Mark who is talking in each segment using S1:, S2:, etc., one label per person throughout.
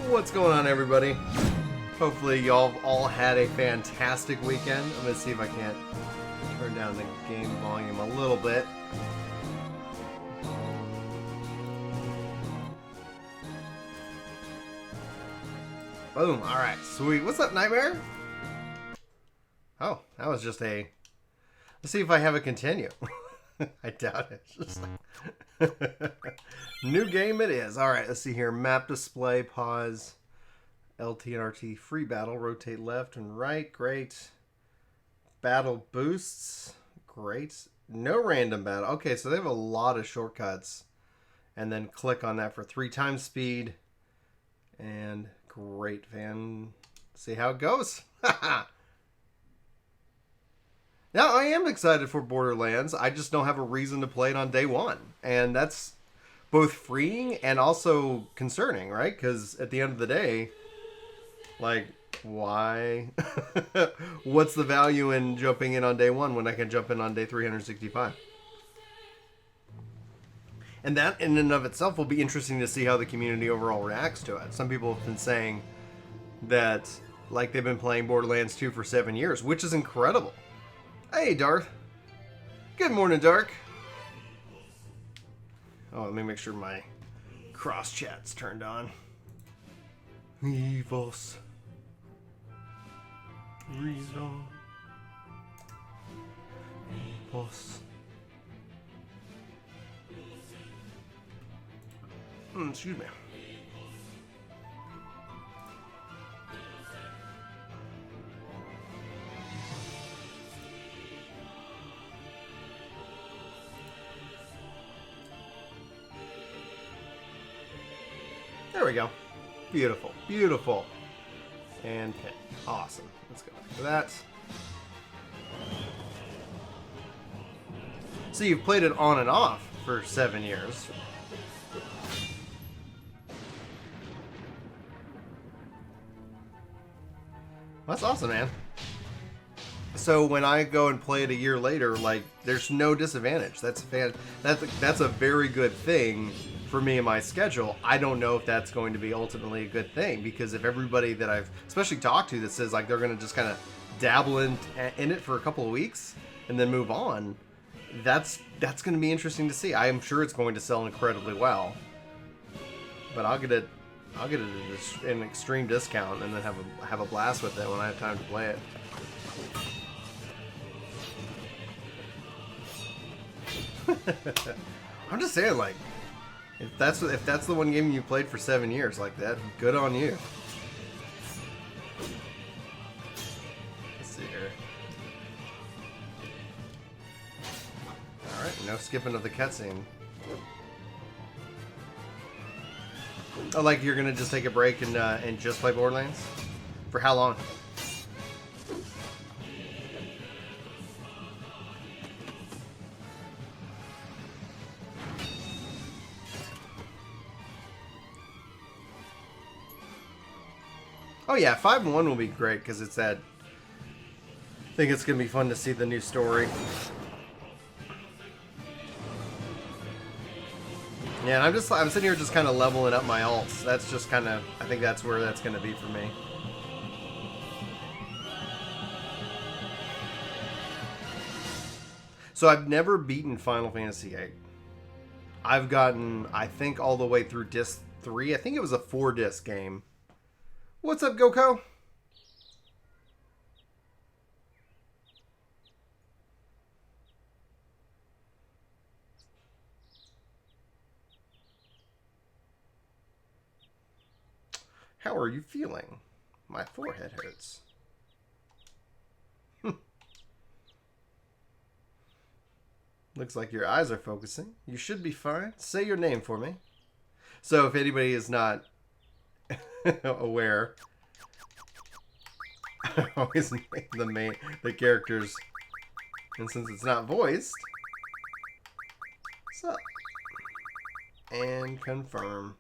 S1: What's going on, everybody? Hopefully y'all all had a fantastic weekend. I'm gonna see if I can't turn down the game volume a little bit. Boom. Alright, sweet. What's up, Nightmare? Oh, that was just a... Let's see if I have it continue. I doubt it. Just like... New game it is. Alright, let's see here. Map display, pause. LT and RT, free battle. Rotate left and right. Great. Battle boosts. Great. No random battle. Okay, so they have a lot of shortcuts. And then click on that for 3 times speed. And great, fan. See how it goes. Now, I am excited for Borderlands. I just don't have a reason to play it on day one. And that's both freeing and also concerning, right? Because at the end of the day, like, why? What's the value in jumping in on day one when I can jump in on day 365? And that in and of itself will be interesting to see how the community overall reacts to it. Some people have been saying that, like, they've been playing Borderlands 2 for 7 years, which is incredible. Hey, Darth. Good morning, Dark. Oh, let me make sure my cross chat's turned on. Evils. Reason. Evils. Excuse me. There we go. Beautiful. Beautiful. And pin. Awesome. Let's go back to that. So you've played it on and off for 7 years. That's awesome, man. So when I go and play it a year later, like, there's no disadvantage. That's a very good thing for me and my schedule. I don't know if that's going to be ultimately a good thing, because if everybody that I've especially talked to that says like they're going to just kind of dabble in it for a couple of weeks and then move on, that's going to be interesting to see. I am sure it's going to sell incredibly well, but I'll get it at an extreme discount and then have a blast with it when I have time to play it. I'm just saying, like, if that's the one game you played for 7 years, like that, good on you. Let's see here. All right, no skipping of the cutscene. Oh, like you're gonna just take a break and just play Borderlands? For how long? Oh yeah, 5 and 1 will be great because it's that. I think it's gonna be fun to see the new story. Yeah, and I'm sitting here just kind of leveling up my alts. That's just kind of, I think that's where that's gonna be for me. So I've never beaten Final Fantasy VIII. I've gotten, I think, all the way through disc 3. I think it was a 4-disc game. What's up, Goko? How are you feeling? My forehead hurts. Looks like your eyes are focusing. You should be fine. Say your name for me. So if anybody is not aware, I always name the characters, and since it's not voiced, what's up? And confirm.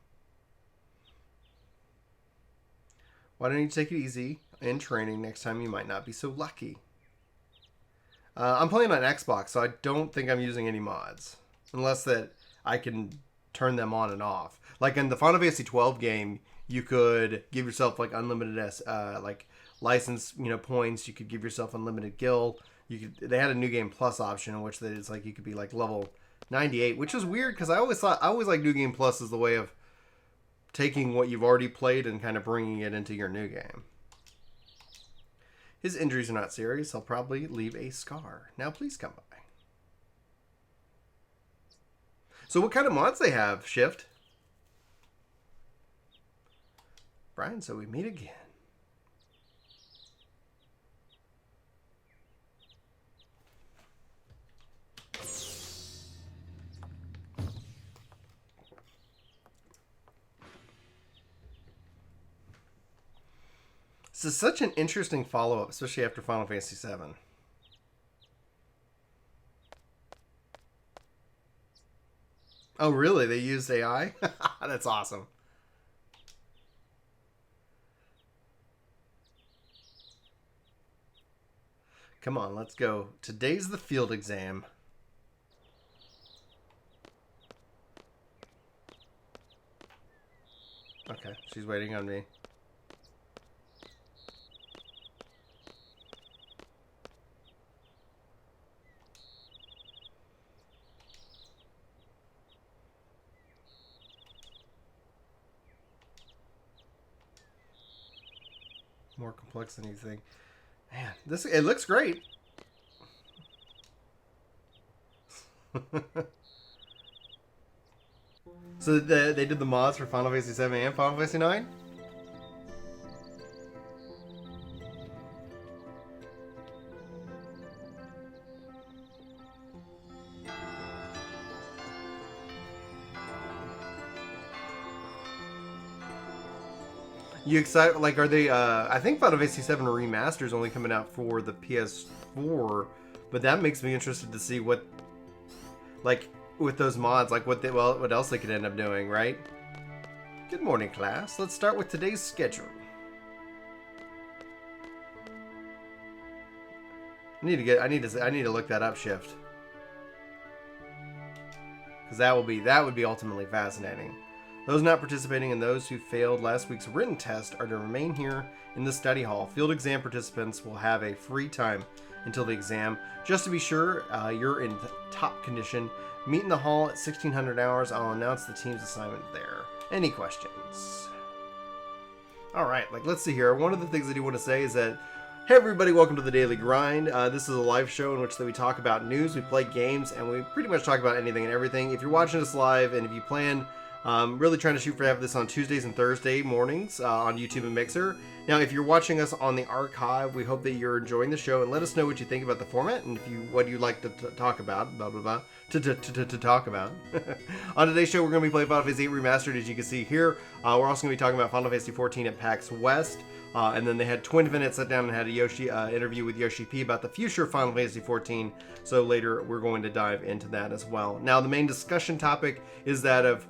S1: Why don't you take it easy in training? Next time you might not be so lucky. I'm playing on Xbox, so I don't think I'm using any mods, unless that I can turn them on and off. Like in the Final Fantasy XII game, you could give yourself like unlimited like license, points. You could give yourself unlimited gil. They had a new game plus option in which it's like you could be like level 98, which is weird because I always like new game plus as the way of taking what you've already played and kind of bringing it into your new game. His injuries are not serious. He'll probably leave a scar. Now please come by. So what kind of mods they have, Shift? Brian, so we meet again. This is such an interesting follow-up, especially after Final Fantasy VII. Oh, really? They used AI? That's awesome. Come on, let's go. Today's the field exam. Okay, she's waiting on me. More complex than you think. Man, it looks great. So they did the mods for Final Fantasy VII and Final Fantasy IX? You excited? Like, are they? I think Final Fantasy VII Remastered is only coming out for the PS4, but that makes me interested to see what, like, with those mods, like what else they could end up doing, right? Good morning, class. Let's start with today's schedule. I need to look that up, Shift, because that would be ultimately fascinating. Those not participating and those who failed last week's written test are to remain here in the study hall. Field exam participants will have a free time until the exam. Just to be sure you're in top condition, meet in the hall at 1600 hours. I'll announce the team's assignment there. Any questions? All right, let's see here. One of the things I do want to say is that, hey everybody, welcome to the Daily Grind. This is a live show in which we talk about news, we play games, and we pretty much talk about anything and everything. If you're watching us live and if you plan... really trying to shoot for have this on Tuesdays and Thursday mornings on YouTube and Mixer. Now, if you're watching us on the archive, we hope that you're enjoying the show, and let us know what you think about the format and what you'd like to talk about. Blah blah blah. To talk about. On today's show, we're going to be playing Final Fantasy VIII Remastered, as you can see here. We're also going to be talking about Final Fantasy XIV at PAX West. And then they had Twinfinite sit down and had a interview with yoshi-p about the future of Final Fantasy XIV. So later, we're going to dive into that as well. Now, the main discussion topic is that of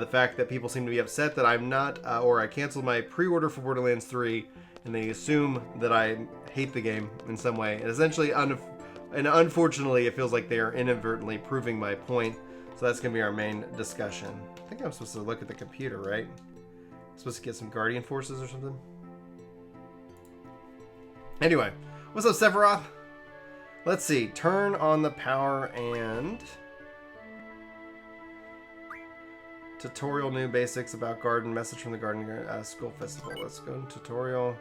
S1: the fact that people seem to be upset that I'm not, or I canceled my pre-order for Borderlands 3, and they assume that I hate the game in some way. And essentially, and unfortunately, it feels like they are inadvertently proving my point. So that's going to be our main discussion. I think I'm supposed to look at the computer, right? I'm supposed to get some Guardian Forces or something. Anyway, what's up, Sephiroth? Let's see. Turn on the power and... Tutorial new basics about garden. Message from the garden school festival. Let's go to tutorial.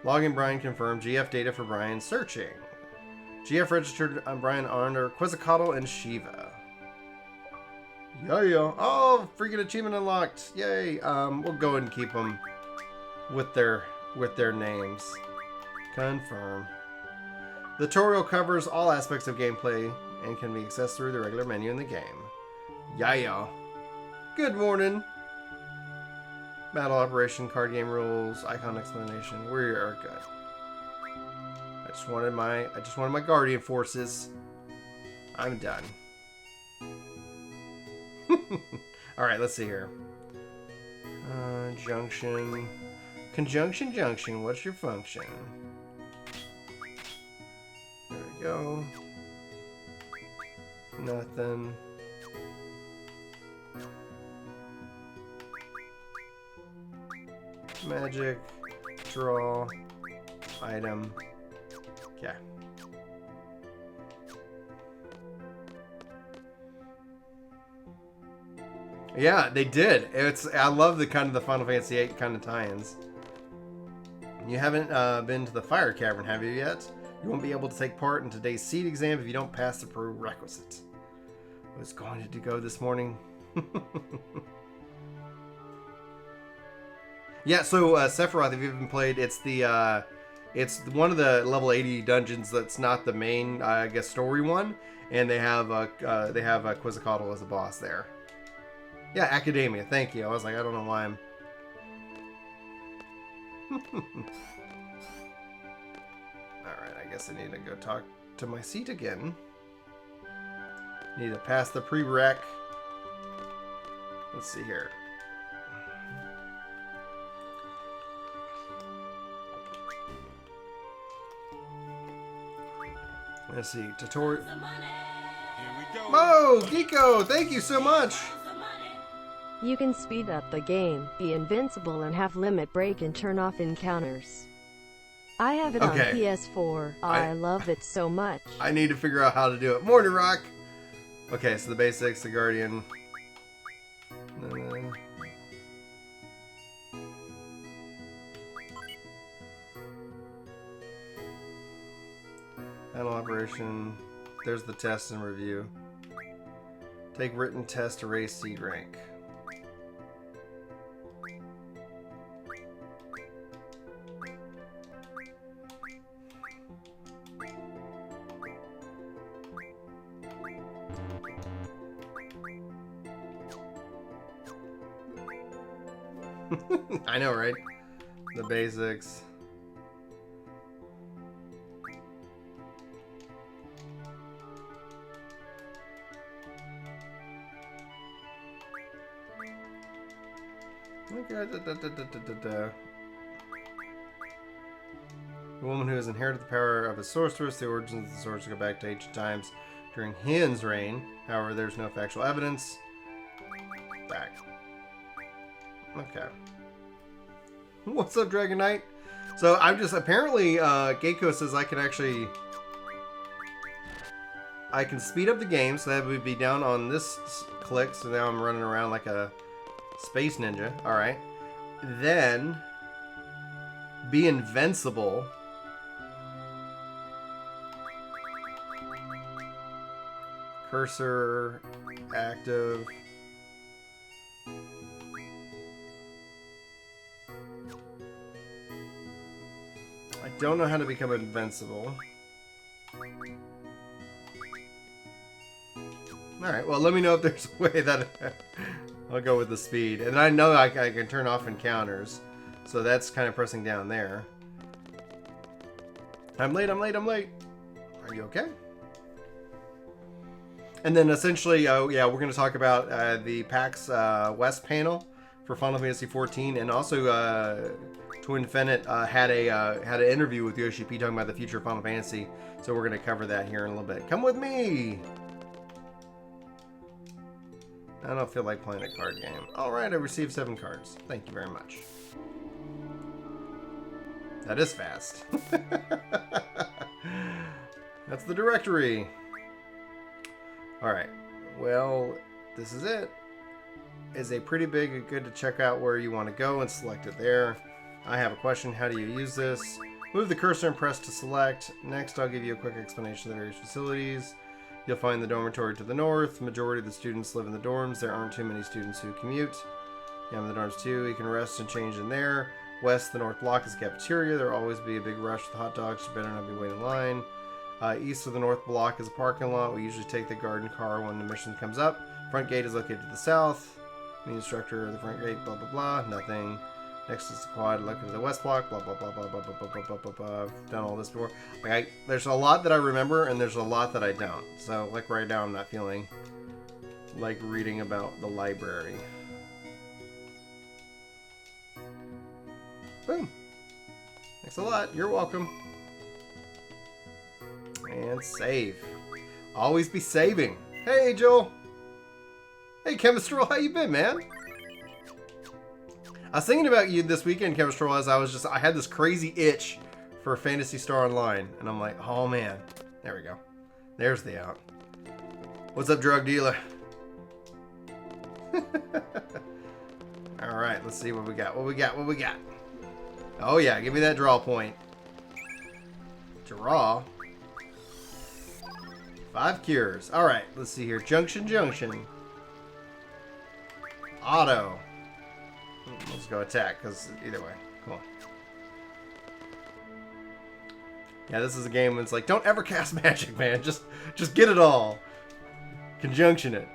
S1: Login Brian confirmed. GF data for Brian searching. GF registered Brian under Quetzalcoatl and Shiva. Yeah. Oh, freaking achievement unlocked. Yay. We'll go ahead and keep them with their names. Confirm. The tutorial covers all aspects of gameplay and can be accessed through the regular menu in the game. Yeah. Good morning. Battle operation, card game rules, icon explanation. We are good. I just wanted my Guardian Forces. I'm done. All right, let's see here. Junction. Conjunction junction. What's your function? There we go. Nothing. Magic. Draw. Item. Okay. Yeah, they did. I love the kind of the Final Fantasy VIII kind of tie-ins. You haven't been to the Fire Cavern, have you yet? You won't be able to take part in today's seed exam if you don't pass the prerequisite. I was going to go this morning. Yeah, so Sephiroth, if you haven't played, it's one of the level 80 dungeons that's not the main, I guess, story one, and they have Quetzalcoatl as a boss there. Yeah, Academia. Thank you. I was like, I don't know why I'm. Alright, I guess I need to go talk to my seat again. Need to pass the prereq. Let's see here. Let's see. Tutorial. Mo! Geeko! Thank you so much!
S2: You can speed up the game, be invincible and have limit break and turn off encounters. I have it on PS4. I love it so much.
S1: I need to figure out how to do it. Morning Rock! Okay, so the basics, the Guardian. Panel operation. There's the test and review. Take written test to raise seed rank. I know, right? The basics. Okay, The woman who has inherited the power of a sorceress. The origins of the sorceress go back to ancient times during Hien's reign. However, there's no factual evidence. Back. Okay. What's up, Dragon Knight? So I'm just apparently Geiko says I can speed up the game, so that would be down on this click. So now I'm running around like a space ninja. All right. Then be invincible. Cursor active. I don't know how to become invincible. Alright, well, let me know if there's a way that I'll go with the speed. And I know I can turn off encounters. So that's kind of pressing down there. I'm late. Are you okay? And then essentially, yeah, we're going to talk about the PAX West panel for Final Fantasy XIV. And also, Twin Fennett had an interview with yoshi-p talking about the future of Final Fantasy. So we're going to cover that here in a little bit. Come with me! I don't feel like playing a card game. Alright, I received 7 cards. Thank you very much. That is fast. That's the directory. Alright, well, this is it. It's a pretty big, good to check out where you want to go and select it there. I have a question. How do you use this? Move the cursor and press to select. Next, I'll give you a quick explanation of the various facilities. You'll find the dormitory to the north. The majority of the students live in the dorms. There aren't too many students who commute. You have the dorms too. You can rest and change in there. West, the north block is cafeteria. There'll always be a big rush with hot dogs. You better not be waiting in line. East of the north block is a parking lot. We usually take the garden car when the mission comes up. Front gate is located to the south. The instructor of the front gate, blah, blah, blah. Nothing. Next is the quad, located to the west block, blah, blah, blah, blah, blah, blah, blah, blah, blah, blah. I've done all this before. Like, there's a lot that I remember, and there's a lot that I don't. So, like, right now, I'm not feeling like reading about the library. Boom. Thanks a lot. You're welcome. And save. Always be saving. Hey, Joel. Hey, Chemistral. How you been, man? I was thinking about you this weekend, Chemistro, as I had this crazy itch for Phantasy Star Online. And I'm like, oh man. There we go. There's the out. What's up, drug dealer? Alright, let's see what we got. What we got? Oh yeah, give me that draw point. Draw. 5 cures. Alright, let's see here. Junction. Auto. Let's go attack, because either way. Come on. Yeah, this is a game when it's like, don't ever cast magic, man. Just get it all. Conjunction it.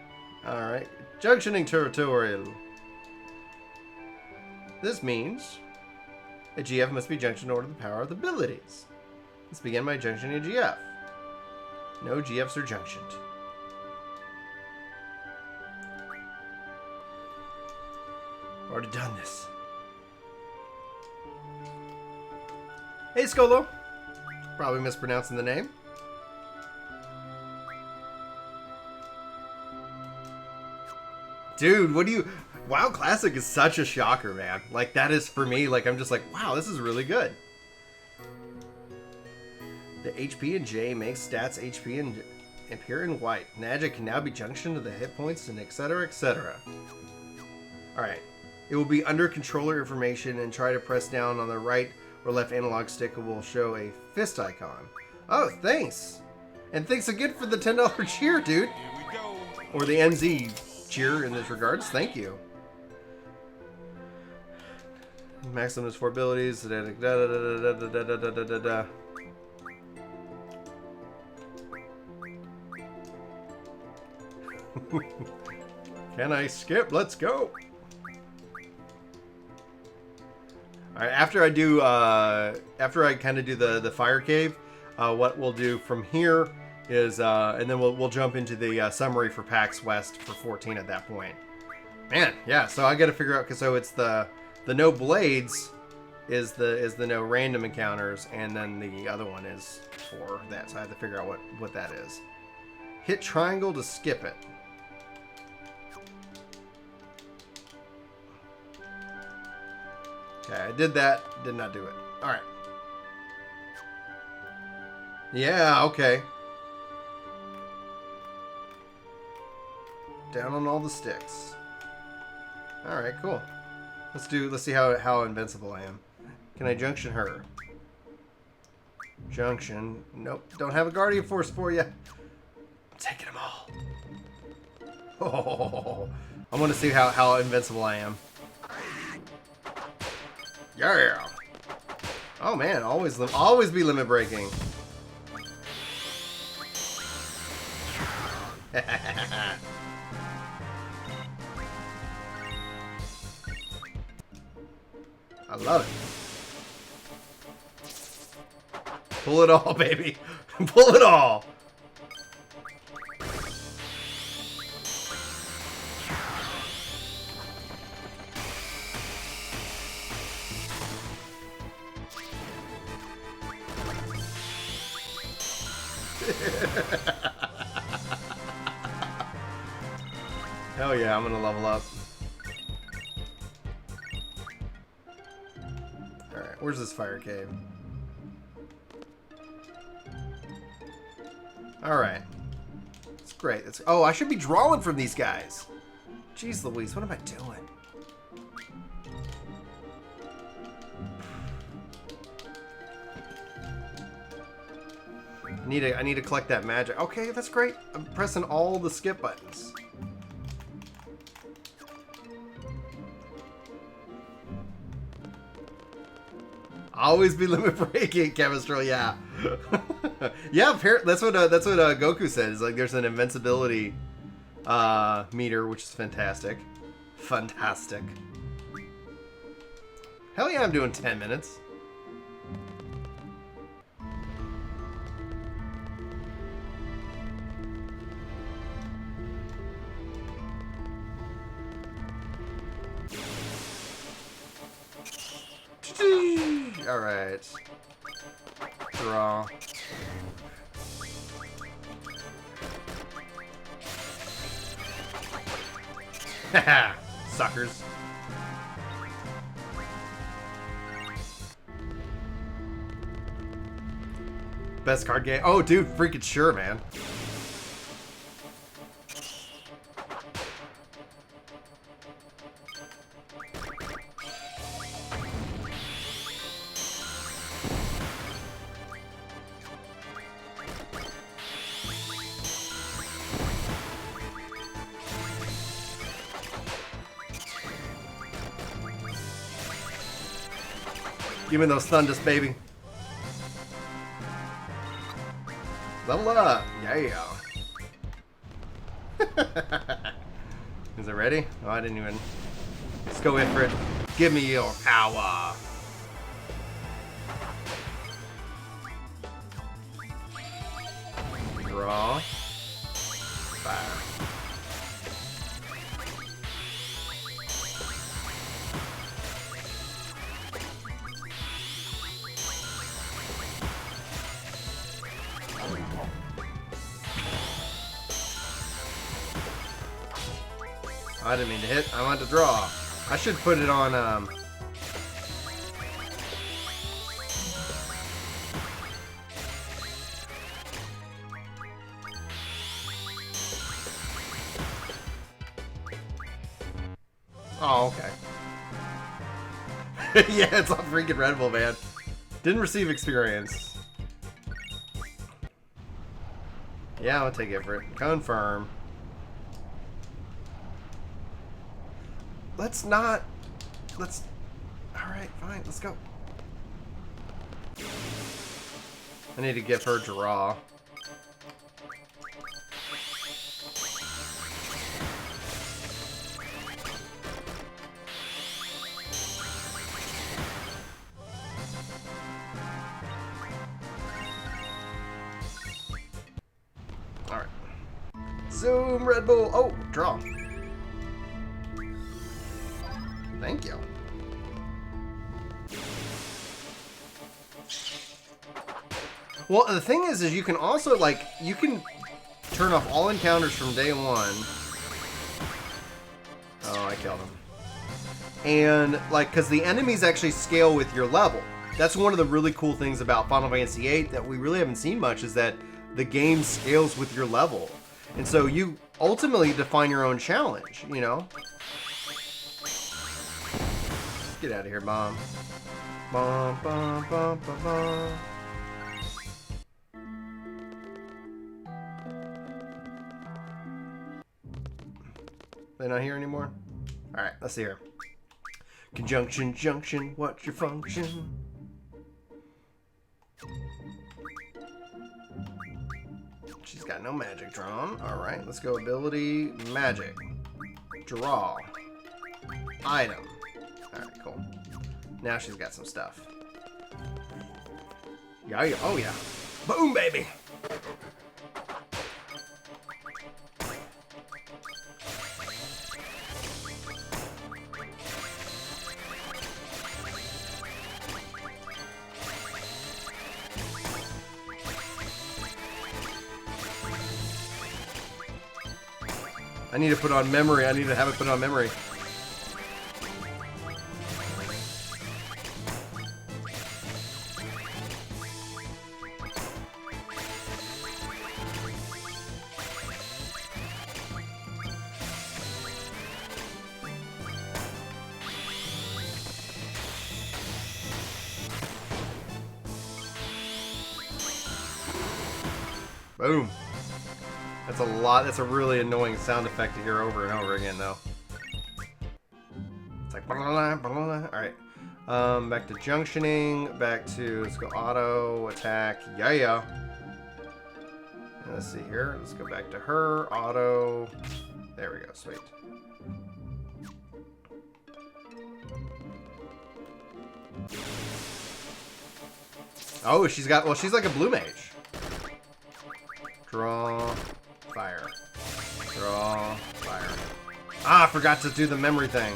S1: Alright. Junctioning territorial. This means a GF must be junctioned in order to the power of the abilities. Let's begin by junctioning a GF. No GFs are junctioned. Already done this. Hey, Skolo. Probably mispronouncing the name. Dude, what do you... WoW Classic is such a shocker, man. Like, that is, for me, like, I'm just like, wow, this is really good. The HP and J makes stats HP and appear in white. Magic can now be junctioned to the hit points and etc, etc. Alright. It will be under controller information and try to press down on the right or left analog stick. It will show a fist icon. Oh, thanks. And thanks again for the $10 cheer, dude. Here we go. Or the NZ cheer in this regards. Thank you. Maximum is 4 abilities. Can I skip? Let's go. Alright, after I kind of do the fire cave, what we'll do from here is, and then we'll jump into the summary for PAX West for 14 at that point. Man, yeah. So I got to figure out, because so it's the no blades is the no random encounters, and then the other one is for that. So I have to figure out what that is. Hit triangle to skip it. Okay, I did that. Did not do it. Alright. Yeah, okay. Down on all the sticks. Alright, cool. Let's see how invincible I am. Can I junction her? Junction. Nope. Don't have a Guardian Force for you. I'm taking them all. Oh, I want to see how invincible I am. Yeah. Oh man, always be limit breaking. I love it. Pull it all, baby. Pull it all. Hell yeah, I'm gonna level up. Alright, where's this fire cave? Alright. It's great. Oh, I should be drawing from these guys. Jeez Louise, what am I doing? I need to collect that magic. Okay, that's great. I'm pressing all the skip buttons. Always be limit breaking, Chemistro. Yeah, yeah. That's what Goku said. Is like there's an invincibility meter, which is fantastic. Fantastic. Hell yeah, I'm doing 10 minutes. Alright. Draw. Haha! Suckers. Best card game. Oh, dude, freaking sure, man. Give me those thunders, baby. Level up. Yeah. Is it ready? Oh, I didn't even. Let's go in for it. Give me your power. Draw. Fire. I didn't mean to hit. I wanted to draw. I should put it on, Oh, okay. Yeah, it's on freaking Red Bull, man. Didn't receive experience. Yeah, I'll take it for it. Confirm. Let's not... Let's... Alright, fine. Let's go. I need to give her draw. Alright. Zoom, Red Bull. Oh, draw. Thank you. Well, the thing is you can also, like, you can turn off all encounters from day one. Oh, I killed him. And, like, because the enemies actually scale with your level. That's one of the really cool things about Final Fantasy VIII that we really haven't seen much, is that the game scales with your level. And so you ultimately define your own challenge, you know? Get out of here, Bomb. Bomb, bomb, bomb, bomb, bomb. They not here anymore? Alright, let's see here. Conjunction, junction, what's your function? She's got no magic drawn. Alright, let's go ability, magic. Draw. Item. Alright, cool. Now she's got some stuff. Yeah, oh yeah. Boom, baby! I need to put on memory. I need to have it put on memory. Boom. That's a lot. That's a really annoying sound effect to hear over and over again, though. It's like, alright. Back to junctioning. Back to, let's go auto, attack. Yeah. And let's see here. Let's go back to her. Auto. There we go. Sweet. Oh, she's got, well, she's like a blue mage. Draw. Fire. Draw. Fire. Ah, I forgot to do the memory thing.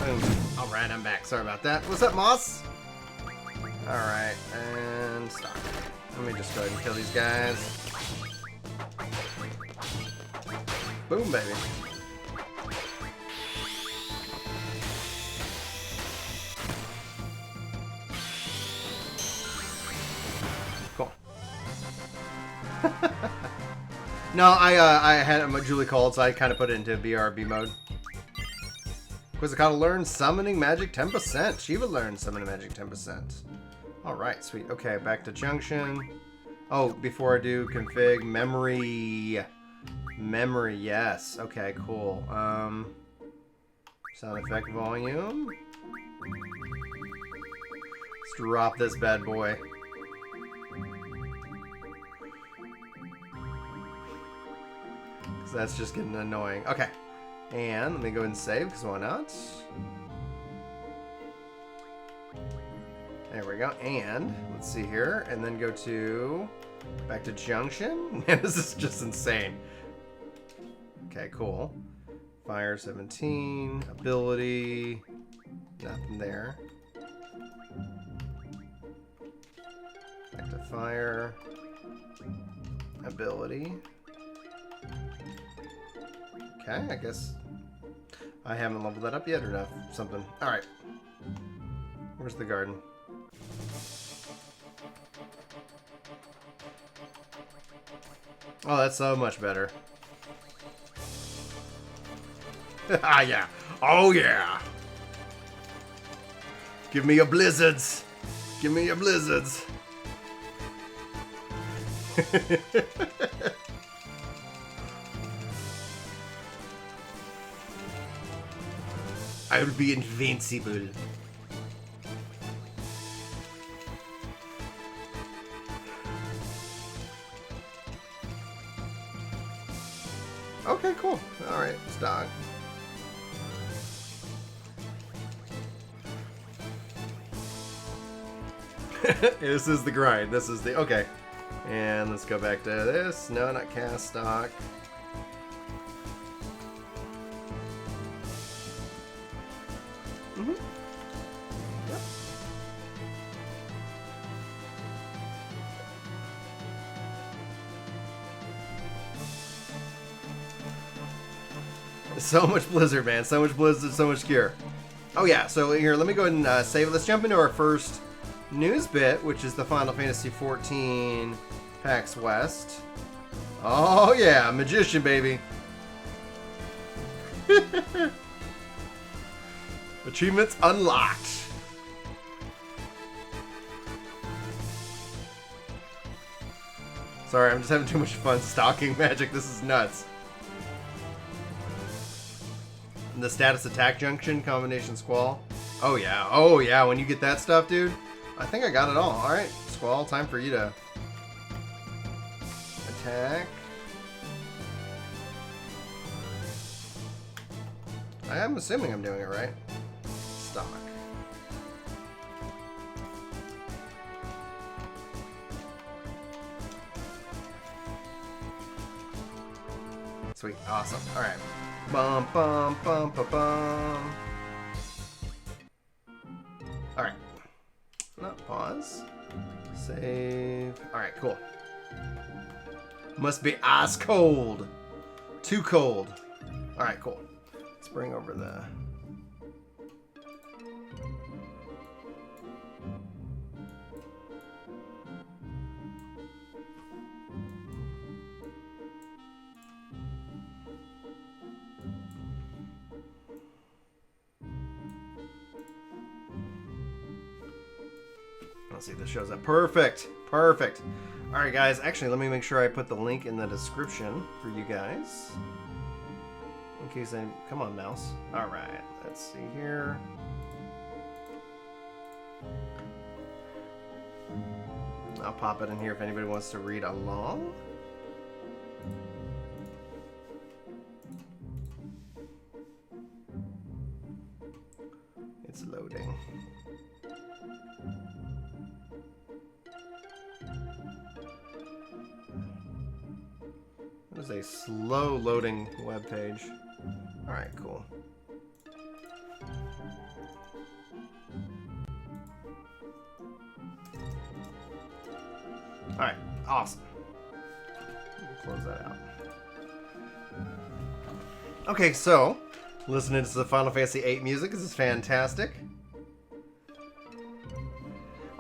S1: Boom. Alright, I'm back. Sorry about that. What's up, Moss? Alright, and stop. Let me just go ahead and kill these guys. Boom, baby. Cool. No, I had Julie called, so I kind of put it into BRB mode. Quizzicato learned summoning magic 10%. Shiva learned summoning magic 10%. Alright, sweet. Okay, back to Junction. Oh, before I do config, memory. Memory, yes. Okay, cool. Sound effect volume. Let's drop this bad boy. Because that's just getting annoying. Okay. And let me go ahead and save, because why not? There we go. And let's see here. And then go to back to Junction. Man, this is just insane. Okay, cool. Fire 17. Ability. Nothing there. Back to fire. Ability. Okay, I guess I haven't leveled that up yet or not. Something. Alright. Where's the garden? Oh, that's so much better. Ah, yeah. Oh, yeah. Give me your blizzards. Give me your blizzards. I will be invincible. Okay, cool. Alright, stock. This is the grind. This is the... Okay. And let's go back to this. No, not cast stock. Yep. So much Blizzard, man. So much Blizzard, so much gear. Oh, yeah. So here, let me go ahead and save it. Let's jump into our first news bit, which is the Final Fantasy XIV PAX West. Oh, yeah. Magician, baby. Achievements unlocked. Sorry, I'm just having too much fun stalking magic. This is nuts. The status attack junction, combination squall. Oh yeah, oh yeah, when you get that stuff, dude. I think I got it all. Alright, squall, time for you to attack. I am assuming I'm doing it right. Stock. Sweet, awesome. Alright. Bum bum bum bum bum. Alright. Not pause. Save. Alright, cool. Must be ice cold. Too cold. Alright, cool. Let's bring over the... Let's see if this shows up. Perfect. Perfect. Alright, guys. Actually, let me make sure I put the link in the description for you guys. In case I... Come on, mouse. Alright. Let's see here. I'll pop it in here if anybody wants to read along. It's loading. It was a slow loading web page. Alright, cool. Alright, awesome. Close that out. Okay, so, listening to the Final Fantasy VIII music. This is fantastic.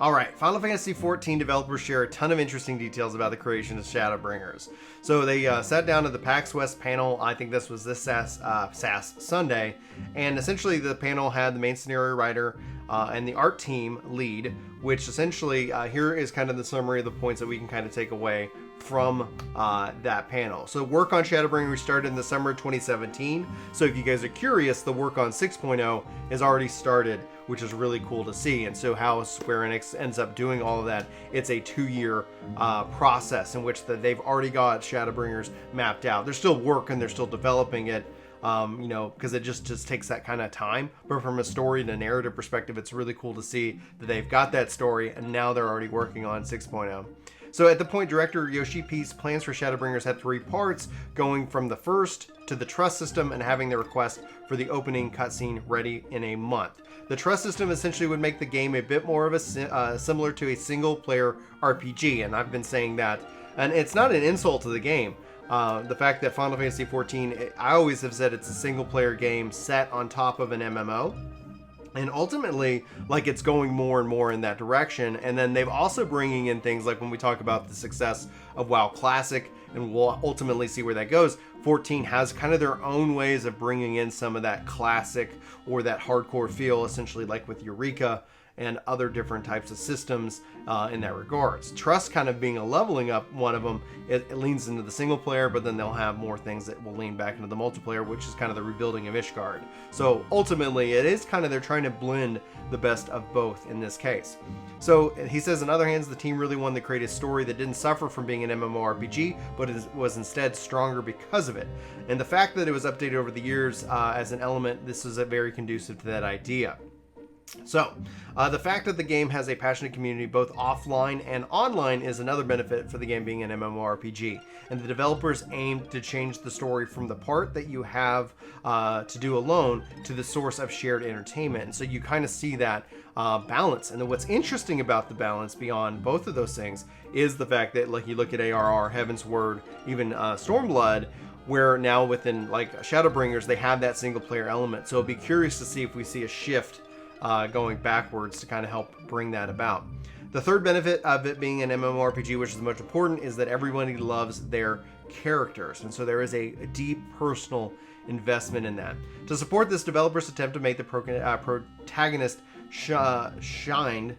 S1: Alright, Final Fantasy XIV developers share a ton of interesting details about the creation of Shadowbringers. So they sat down at the PAX West panel, I think this was this SAS Sunday, and essentially the panel had the main scenario writer and the art team lead, which essentially, here is kind of the summary of the points that we can kind of take away from that panel. So work on Shadowbringers started in the summer of 2017, so if you guys are curious, the work on 6.0 has already started, which is really cool to see. And so how Square Enix ends up doing all of that, it's a 2-year process in which they've already got Shadowbringers mapped out. They're still working, they're still developing it, you know, because it just takes that kind of time. But from a story and a narrative perspective, it's really cool to see that they've got that story and now they're already working on 6.0. So at the point, director yoshi-p's plans for Shadowbringers had 3 parts, going from the first to the trust system and having the request for the opening cutscene ready in a month. The trust system essentially would make the game a bit more of a similar to a single-player RPG, and I've been saying that, and it's not an insult to the game. The fact that Final Fantasy XIV, I always have said it's a single-player game set on top of an MMO. And ultimately, like, it's going more and more in that direction. And then they've also bringing in things like when we talk about the success of WoW Classic, and we'll ultimately see where that goes. 14 has kind of their own ways of bringing in some of that classic or that hardcore feel, essentially like with Eureka and other different types of systems in that regards. Trust kind of being a leveling up one of them, it leans into the single player, but then they'll have more things that will lean back into the multiplayer, which is kind of the rebuilding of Ishgard. So ultimately, it is kind of, they're trying to blend the best of both in this case. So he says, on other hands, the team really wanted to create a story that didn't suffer from being an MMORPG, but it was instead stronger because of it. And the fact that it was updated over the years as an element, this is very conducive to that idea. So, the fact that the game has a passionate community both offline and online is another benefit for the game being an MMORPG. And the developers aimed to change the story from the part that you have to do alone to the source of shared entertainment. And so you kind of see that balance. And then what's interesting about the balance beyond both of those things is the fact that, like, you look at ARR, Heaven's Word, even Stormblood, where now within, like, Shadowbringers, they have that single player element. So it'll be curious to see if we see a shift going backwards to kind of help bring that about. The third benefit of it being an MMORPG, which is the most important, is that everybody loves their characters, and so there is a deep personal investment in that. To support this, developers attempt to make the protagonist shine,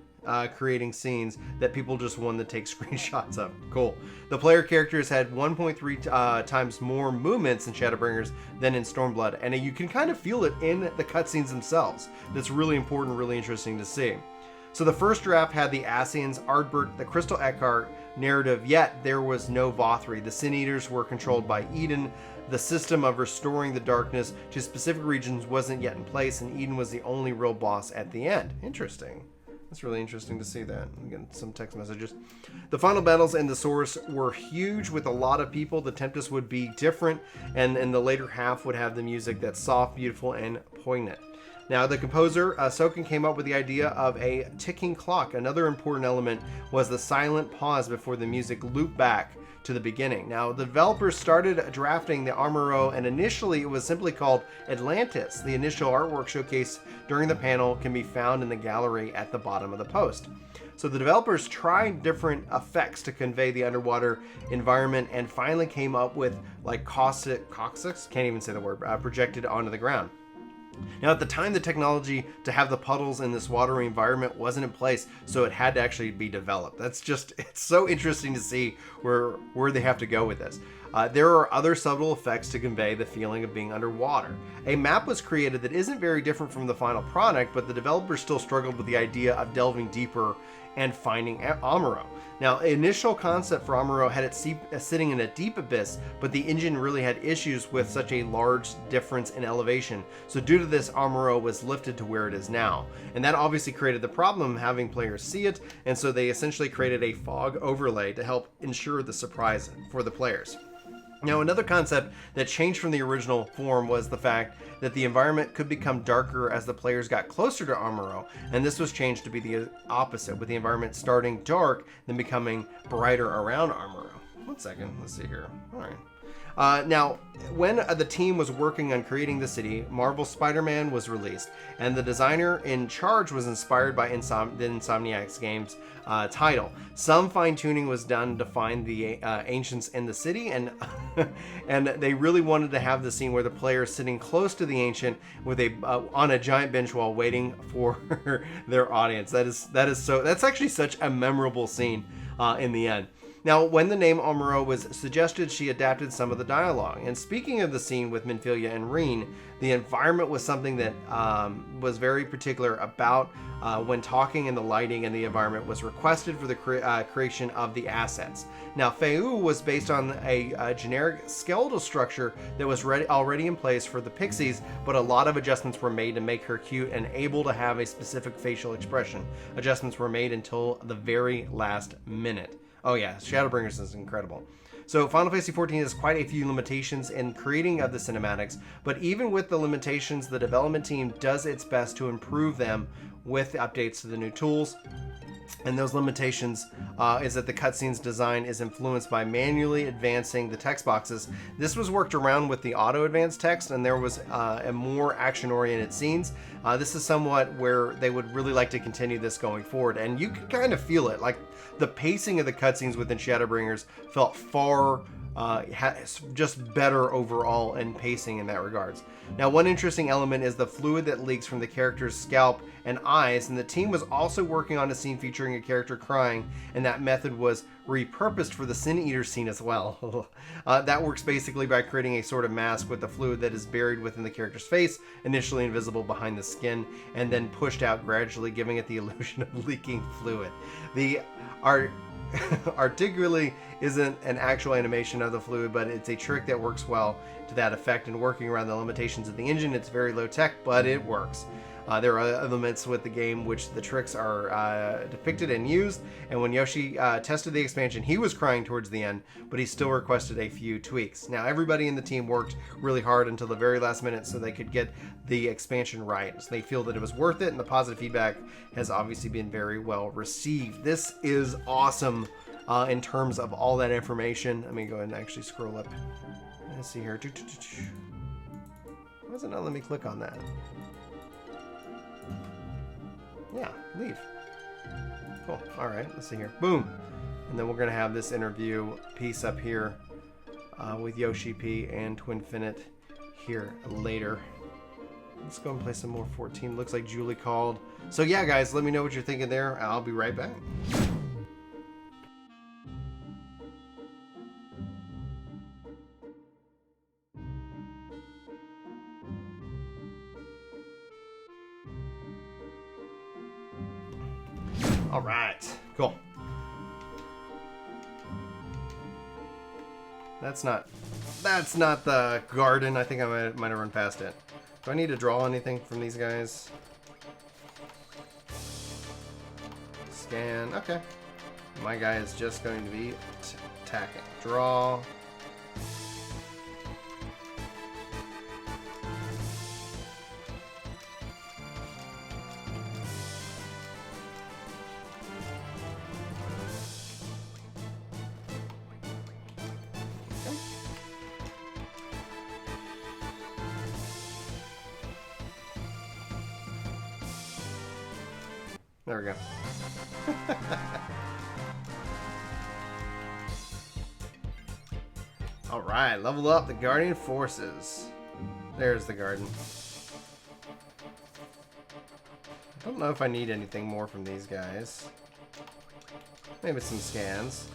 S1: creating scenes that people just want to take screenshots of. Cool. The player characters had 1.3 times more movements in Shadowbringers than in Stormblood, and you can kind of feel it in the cutscenes themselves. That's really important, really interesting to see. So the first draft had the Ascians, Ardbert, the Crystal Eckhart narrative, yet there was no Vothri. The Sin Eaters were controlled by Eden. The system of restoring the darkness to specific regions wasn't yet in place, and Eden was the only real boss at the end. Interesting. It's really interesting to see that. I'm getting some text messages. The final battles in the source were huge with a lot of people. The Tempest would be different, and in the later half would have the music that's soft, beautiful, and poignant. Now, the composer, Soken, came up with the idea of a ticking clock. Another important element was the silent pause before the music looped back to the beginning. Now, the developers started drafting the Amuro, and initially it was simply called Atlantis. The initial artwork showcased during the panel can be found in the gallery at the bottom of the post. So the developers tried different effects to convey the underwater environment and finally came up with, like, coccyx, can't even say the word, projected onto the ground. Now, at the time, the technology to have the puddles in this watery environment wasn't in place, so it had to actually be developed. That's just, it's so interesting to see where they have to go with this. There are other subtle effects to convey the feeling of being underwater. A map was created that isn't very different from the final product, but the developers still struggled with the idea of delving deeper and finding Amuro. Now, initial concept for Amuro had it sitting in a deep abyss, but the engine really had issues with such a large difference in elevation. So due to this, Amuro was lifted to where it is now. And that obviously created the problem having players see it, and so they essentially created a fog overlay to help ensure the surprise for the players. Now, another concept that changed from the original form was the fact that the environment could become darker as the players got closer to Amuro, and this was changed to be the opposite, with the environment starting dark, then becoming brighter around Amuro. 1 second, let's see here. All right. Now, when the team was working on creating the city, Marvel's Spider-Man was released, and the designer in charge was inspired by the Insomniac game's title. Some fine-tuning was done to find the ancients in the city, and and they really wanted to have the scene where the player is sitting close to the ancient with on a giant bench while waiting for their audience. That's actually such a memorable scene in the end. Now, when the name Amuro was suggested, she adapted some of the dialogue. And speaking of the scene with Minfilia and Reen, the environment was something that was very particular about when talking, and the lighting and the environment was requested for the creation of the assets. Now, Feu was based on a generic skeletal structure that was already in place for the pixies, but a lot of adjustments were made to make her cute and able to have a specific facial expression. Adjustments were made until the very last minute. Oh yeah, Shadowbringers is incredible. So Final Fantasy XIV has quite a few limitations in creating of the cinematics, but even with the limitations, the development team does its best to improve them with the updates to the new tools. And those limitations is that the cutscenes design is influenced by manually advancing the text boxes. This was worked around with the auto advanced text, and there was a more action-oriented scenes. This is somewhat where they would really like to continue this going forward, and you can kind of feel it. Like the pacing of the cutscenes within Shadowbringers felt far just better overall in pacing in that regards. Now, one interesting element is the fluid that leaks from the character's scalp and eyes, and the team was also working on a scene featuring a character crying, and that method was repurposed for the Sin Eater scene as well. That works basically by creating a sort of mask with the fluid that is buried within the character's face, initially invisible behind the skin, and then pushed out gradually, giving it the illusion of leaking fluid. The articulately isn't an actual animation of the fluid, but it's a trick that works well to that effect, and working around the limitations of the engine. It's very low tech, but it works. There are elements with the game which the tricks are depicted and used, and when Yoshi tested the expansion, he was crying towards the end, but he still requested a few tweaks. Now, everybody in the team worked really hard until the very last minute so they could get the expansion right. So they feel that it was worth it, and the positive feedback has obviously been very well received. This is awesome in terms of all that information. Let me go ahead and actually scroll up. Let's see here. Why does it not let me click on that? Yeah, leave. Cool. All right, let's see here. Boom. And then we're going to have this interview piece up here with yoshi-p and Twinfinite here later. Let's go and play some more 14. Looks like Julie called. So yeah, guys, let me know what you're thinking there. I'll be right back. All right, cool. That's not the garden. I think I might have run past it. Do I need to draw anything from these guys? Scan, okay. My guy is just going to be attacking. Draw. There we go. Alright, level up the Guardian Forces. There's the garden. I don't know if I need anything more from these guys. Maybe some scans.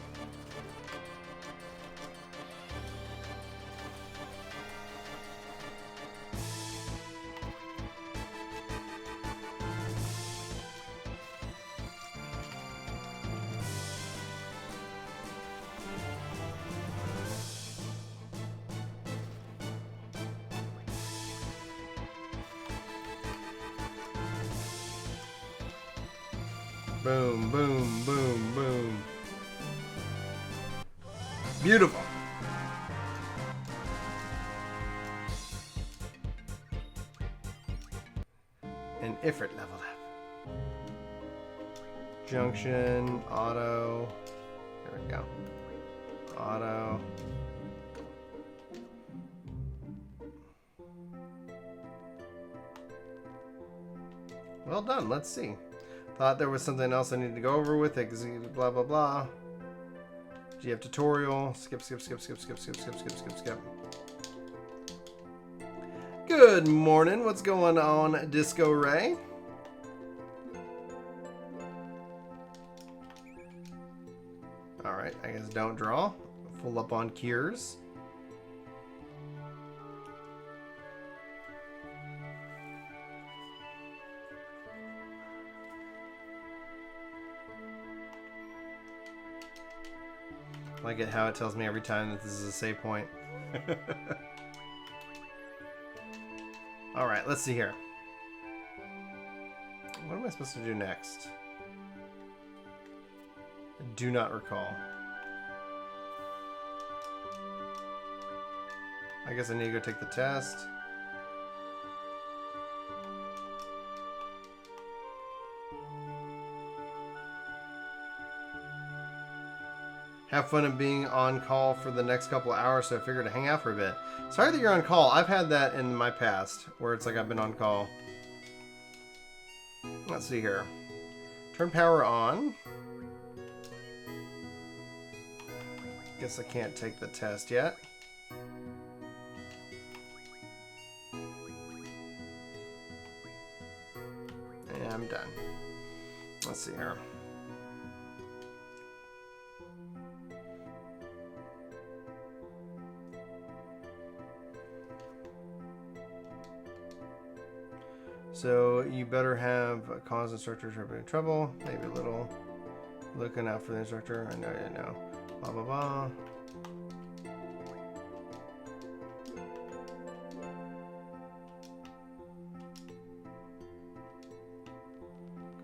S1: Boom, boom, boom, boom. Beautiful. And Ifrit leveled up. Junction, auto. There we go. Auto. Well done. Let's see. Thought there was something else I needed to go over with it. Blah, blah, blah. GF tutorial. Skip. Good morning. What's going on, Disco Ray? Alright, I guess don't draw. Full up on cures. I like it how it tells me every time that this is a save point. Alright, let's see here. What am I supposed to do next? I do not recall. I guess I need to go take the test. Have fun at being on call for the next couple of hours, so I figured to hang out for a bit. Sorry that you're on call. I've had that in my past, where it's like I've been on call. Let's see here. Turn power on. Guess I can't take the test yet. And I'm done. Let's see here. So you better have a cause instructor in trouble, maybe a little. Looking out for the instructor. I know you know. Blah blah blah.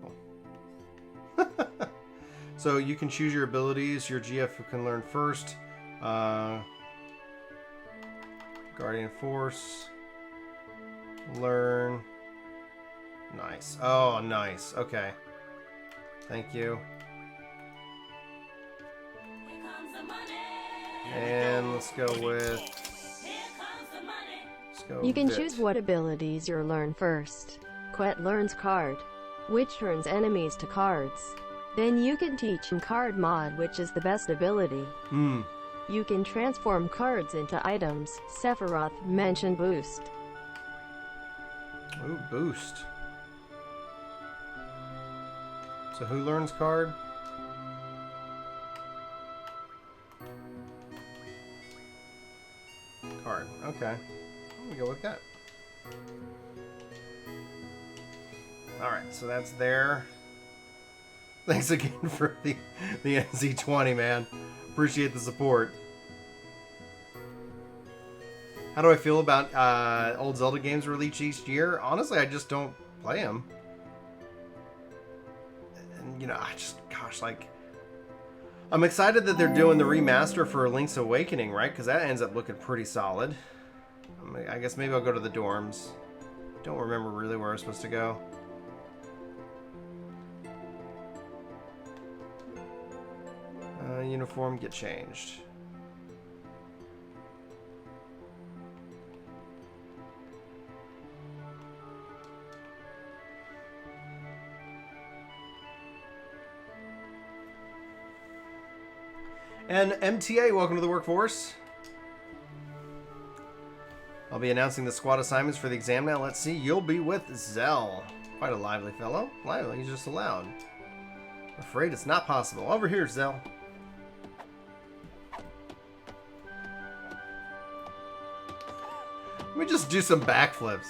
S1: Cool. So you can choose your abilities. Your GF can learn first. Guardian Force. Learn. Nice. Oh, nice. Okay. Thank you. And let's go with...
S2: You can choose what abilities you'll learn first. Quet learns card, which turns enemies to cards. Then you can teach in card mod, which is the best ability. You can transform cards into items. Sephiroth mentioned boost.
S1: Ooh, boost. So who learns card? Card. Okay. I'm gonna go with that. Alright, so that's there. Thanks again for the NZ20, man. Appreciate the support. How do I feel about old Zelda games released each year? Honestly, I just don't play them. And, you know, I just, gosh, like... I'm excited that they're doing the remaster for Link's Awakening, right? Because that ends up looking pretty solid. I guess maybe I'll go to the dorms. Don't remember really where I was supposed to go. Uniform, get changed. And MTA, welcome to the workforce. I'll be announcing the squad assignments for the exam now. Let's see. You'll be with Zell. Quite a lively fellow. Lively, he's just allowed. Afraid it's not possible. Over here, Zell. Let me just do some backflips.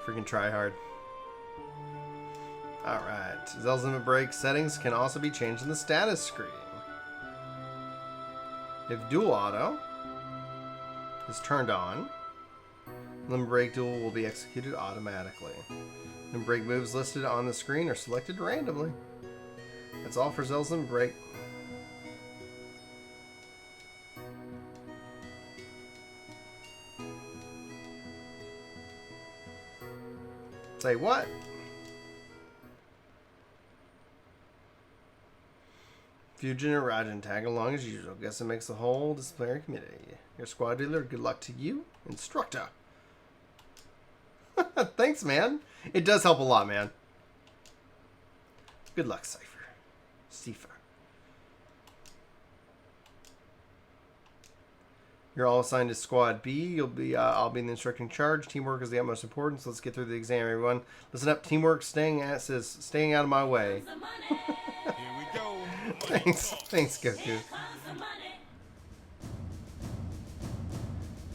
S1: Freaking try hard. Alright, Zell's limit break settings can also be changed in the status screen. If dual auto is turned on, limit break duel will be executed automatically. Limit break moves listed on the screen are selected randomly. That's all for Zell's limit break. Say what? Fujin and Rajan tag along as usual. Guess it makes the whole disciplinary committee. Your squad dealer, good luck to you. Instructor. Thanks, man. It does help a lot, man. Good luck, Cypher. Cypher. You're all assigned to Squad B. You'll be, I'll be in the instructing charge. Teamwork is the utmost importance. Let's get through the exam, everyone. Listen up, teamwork. Staying out of my way.
S3: Here we go.
S1: Thanks, Goku.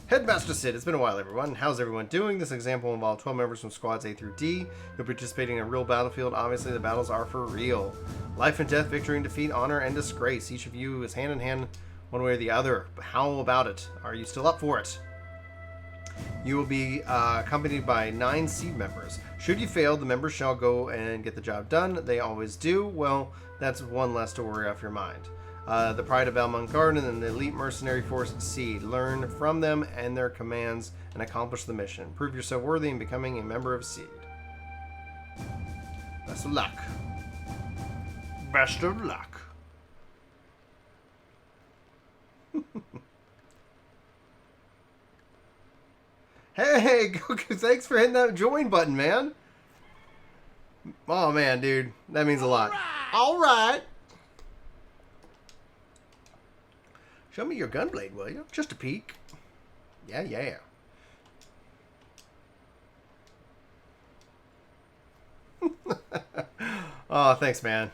S1: Headmaster Sid, it's been a while, everyone. How's everyone doing? This example will involve 12 members from squads A through D. You're participating in a real battlefield. Obviously, the battles are for real. Life and death, victory and defeat, honor and disgrace. Each of you is hand in hand, one way or the other. But how about it? Are you still up for it? You will be accompanied by 9 seed members. Should you fail, the members shall go and get the job done. They always do. Well, that's one less to worry off your mind. The Pride of Almond Garden and the Elite Mercenary Force Seed. Learn from them and their commands and accomplish the mission. Prove yourself worthy in becoming a member of Seed. Best of luck. Best of luck. Hey, Goku, thanks for hitting that join button, man. Oh, man, dude. That means a lot. All right. Show me your gunblade, will you? Just a peek. Yeah, yeah. Oh, thanks, man.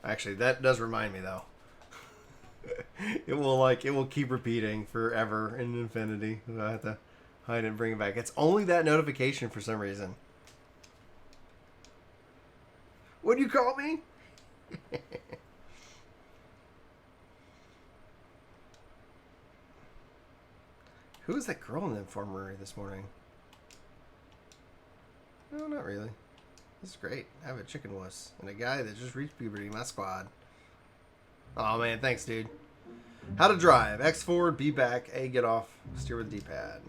S1: Actually, that does remind me, though. It will keep repeating forever in infinity. I have to hide and bring it back. It's only that notification for some reason. What do you call me? Who was that girl in the infirmary this morning? No, not really. This is great. I have a chicken wuss and a guy that just reached puberty in my squad. Oh man, thanks, dude. How to drive. X forward, B back, A get off, steer with the D-pad.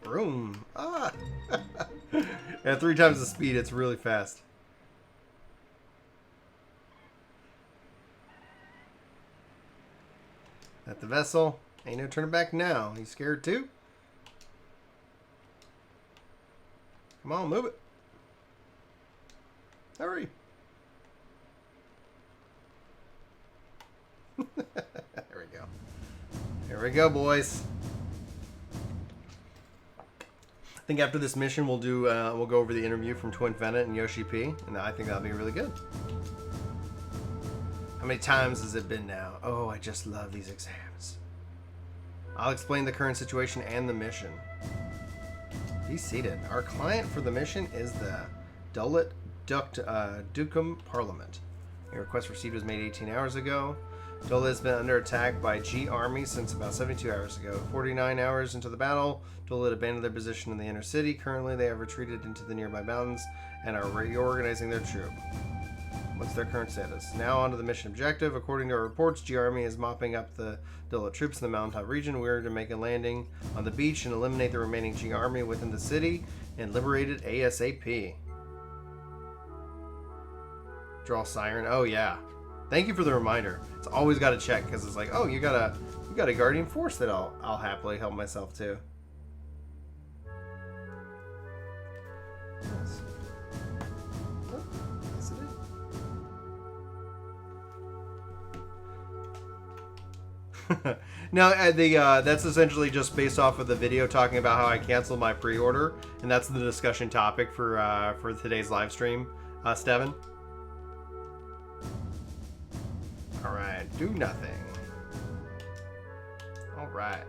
S1: Vroom. Ah! At 3 times the speed, it's really fast. At the vessel. Ain't no turning back now. You scared too? Come on, move it. Hurry. There we go. Here we go, boys. I think after this mission, we'll go over the interview from Twin Fennec and yoshi-p, and I think that'll be really good. How many times has it been now? Oh, I just love these exams. I'll explain the current situation and the mission. Be seated. Our client for the mission is the Dulit Dukum Parliament. A request received was made 18 hours ago. Dulit has been under attack by G Army since about 72 hours ago. 49 hours into the battle, Dulit abandoned their position in the inner city. Currently, they have retreated into the nearby mountains and are reorganizing their troop. What's their current status? Now on to the mission objective. According to our reports, G Army is mopping up the Dulit troops in the mountaintop region. We are to make a landing on the beach and eliminate the remaining G Army within the city and liberate it ASAP. Draw siren. Oh yeah. Thank you for the reminder. It's always got to check because it's like, oh, you got a guardian force that I'll happily help myself to. Yes. Oh, yes it is. Now, that's essentially just based off of the video talking about how I canceled my pre-order, and that's the discussion topic for today's live stream, Steven. All right, do nothing. All right.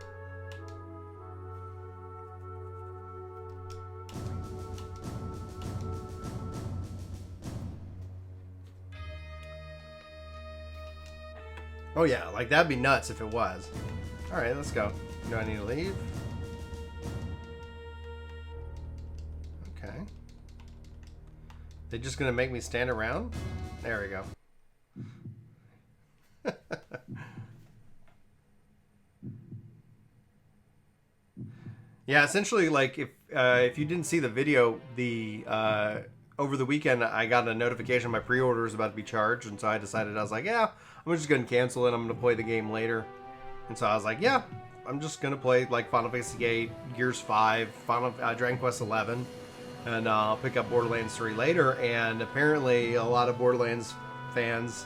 S1: Oh yeah, like that'd be nuts if it was. All right, let's go. Do I need to leave? Okay. They're just gonna make me stand around? There we go. Yeah, essentially, like if you didn't see the video, over the weekend I got a notification my pre-order was about to be charged, and so I decided, I was like, yeah, I'm just gonna cancel it. I'm gonna play the game later. And so I was like, yeah, I'm just gonna play like Final Fantasy VIII, Gears 5, Dragon Quest 11, and I'll pick up Borderlands 3 later. And apparently, a lot of Borderlands fans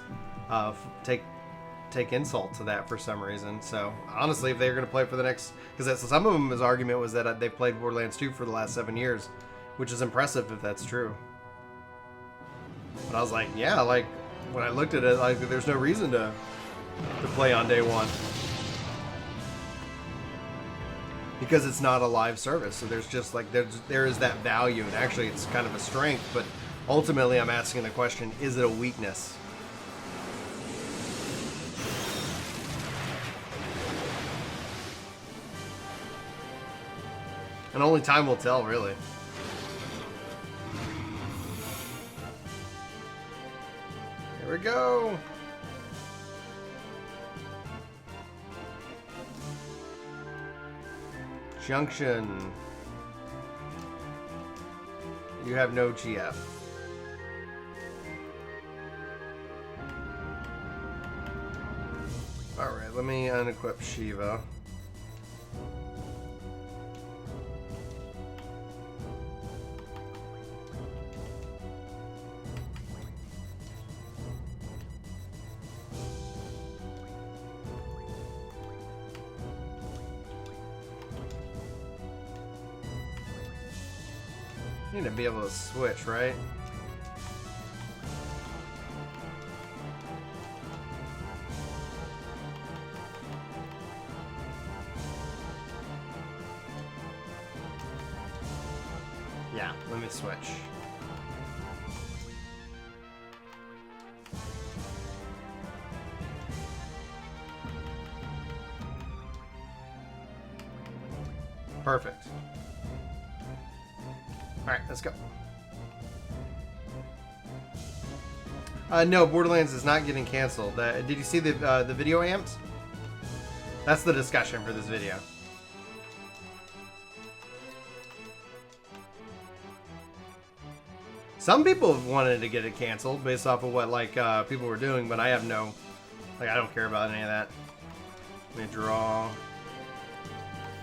S1: take insult to that for some reason. So honestly, if they're gonna play for the next, because some of them, his argument was that they played Borderlands 2 for the last 7 years, which is impressive if that's true. But I was like, yeah, like when I looked at it, like there's no reason to play on day one. Because it's not a live service, so there's just like there is that value, and actually it's kind of a strength. But ultimately, I'm asking the question: is it a weakness? And only time will tell, really. Here we go. Junction. You have no GF. Alright, let me unequip Shiva. You need to be able to switch, right? Yeah, let me switch. Perfect. Alright, let's go. No, Borderlands is not getting canceled. Did you see the video amps? That's the discussion for this video. Some people wanted to get it canceled based off of what people were doing, but I have no, I don't care about any of that. Let me draw.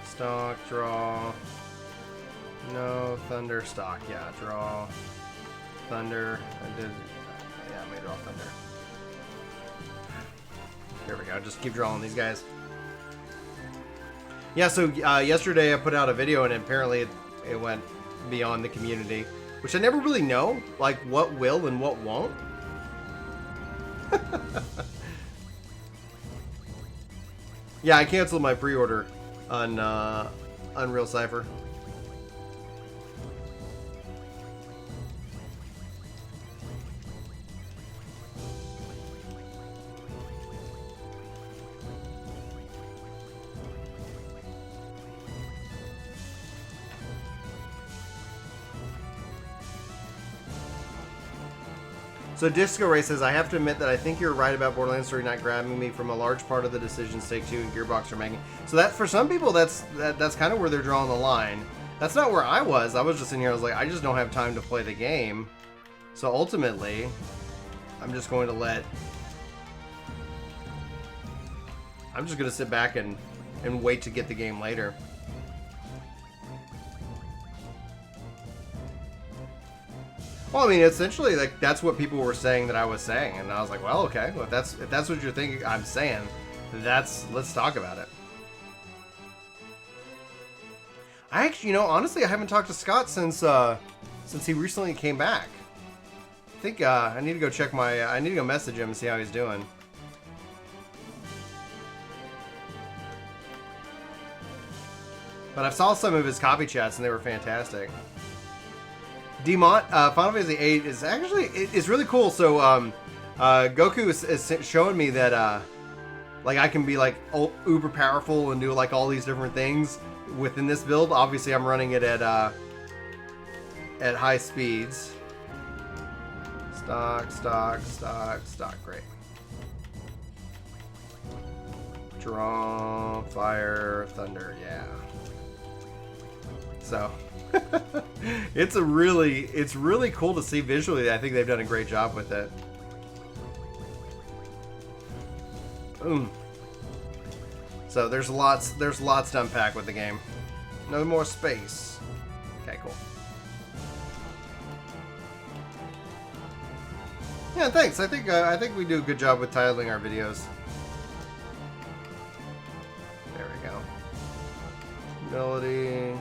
S1: Stock, draw. No, Thunder, stock. Yeah, draw. Thunder. I did. Yeah, I may draw Thunder. There we go. Just keep drawing these guys. Yeah, so yesterday I put out a video, and apparently it went beyond the community, which I never really know, like what will and what won't. Yeah, I canceled my pre-order on Unreal Cypher. So Disco Ray says, I have to admit that I think you're right about Borderlands 3 not grabbing me from a large part of the decisions Take-Two and Gearbox are making. So that, for some people, that's kind of where they're drawing the line. That's not where I was. I was just in here, I was like, I just don't have time to play the game. So ultimately, I'm just going to I'm just going to sit back and wait to get the game later. Well, I mean, essentially, like that's what people were saying that I was saying, and I was like, well, okay, well, if that's what you're thinking, I'm saying, let's talk about it. I actually, honestly, I haven't talked to Scott since he recently came back. I think I need to go check I need to go message him and see how he's doing. But I saw some of his copy chats and they were fantastic. Demont, Final Fantasy VIII is actually, it's really cool. So, Goku is showing me that, I can be, uber powerful and do, all these different things within this build. Obviously, I'm running it at high speeds. Stock, great. Draw, fire, thunder, yeah. So, It's really cool to see visually. I think they've done a great job with it. Boom. So there's lots to unpack with the game. No more space. Okay, cool. Yeah, thanks. I think we do a good job with titling our videos. There we go. Ability.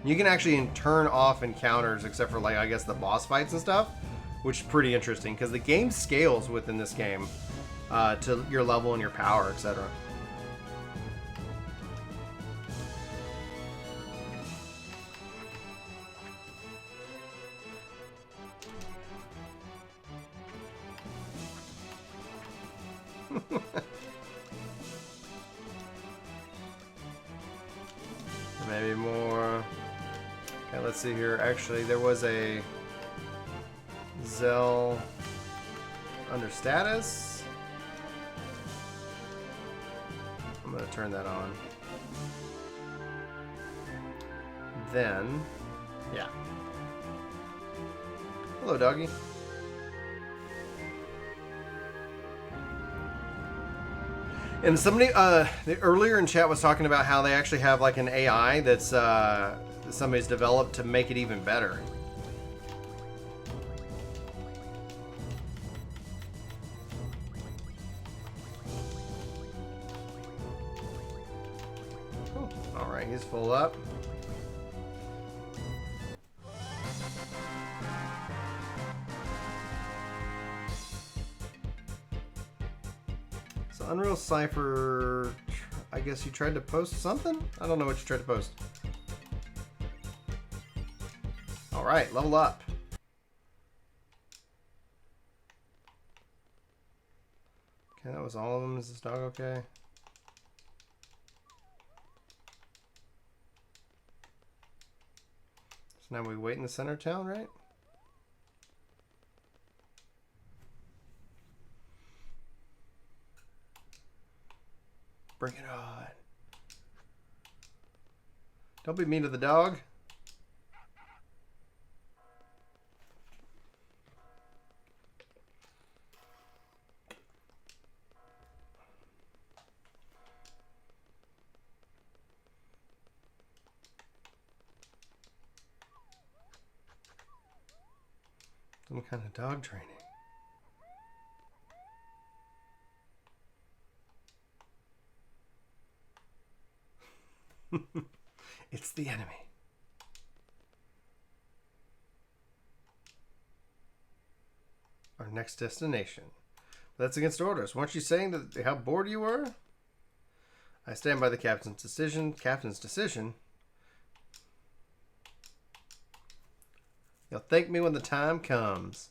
S1: You can actually turn off encounters except for, like, I guess the boss fights and stuff, which is pretty interesting because the game scales within this game to your level and your power, etc. Maybe more. Okay, let's see here. Actually, there was a Zell under status. I'm going to turn that on. Then, yeah. Hello, doggy. And somebody earlier in chat was talking about how they actually have like an AI that's somebody's developed to make it even better. Cool. All right, he's full up. So Unreal Cypher, I guess you tried to post something? I don't know what you tried to post. Alright, level up. Okay, that was all of them. Is this dog okay? So now we wait in the center town, right? Bring it on. Don't be mean to the dog. Some kind of dog training. It's the enemy. Our next destination. That's against orders. Weren't you saying that how bored you were? I stand by the captain's decision. Captain's decision? You'll thank me when the time comes.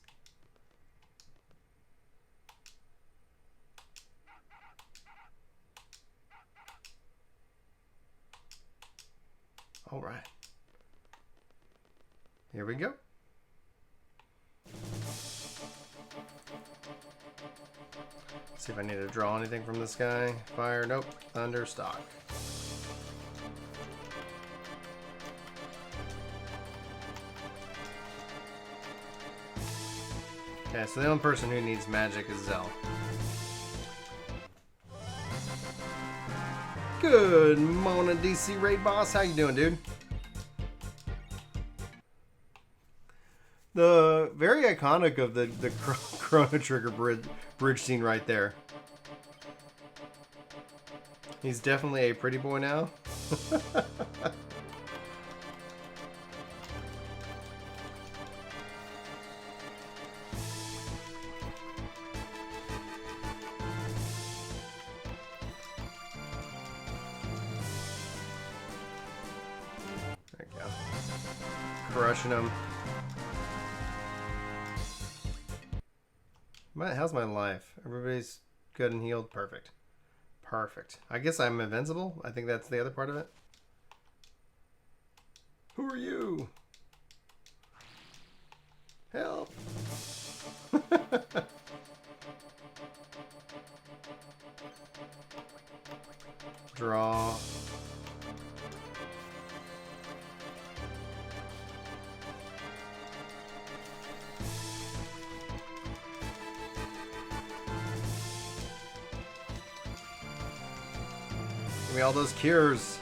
S1: All right. Here we go. See if I need to draw anything from this guy. Fire, nope. Thunder, stock. Okay, so the only person who needs magic is Zell. Good morning, DC Raid Boss. How you doing, dude? The very iconic of the Chrono Trigger bridge scene right there. He's definitely a pretty boy now. There we go. Crushing him. How's my life? Everybody's good and healed? Perfect. Perfect. I guess I'm invincible. I think that's the other part of it. Who are you? Help! Draw. Give me all those cures.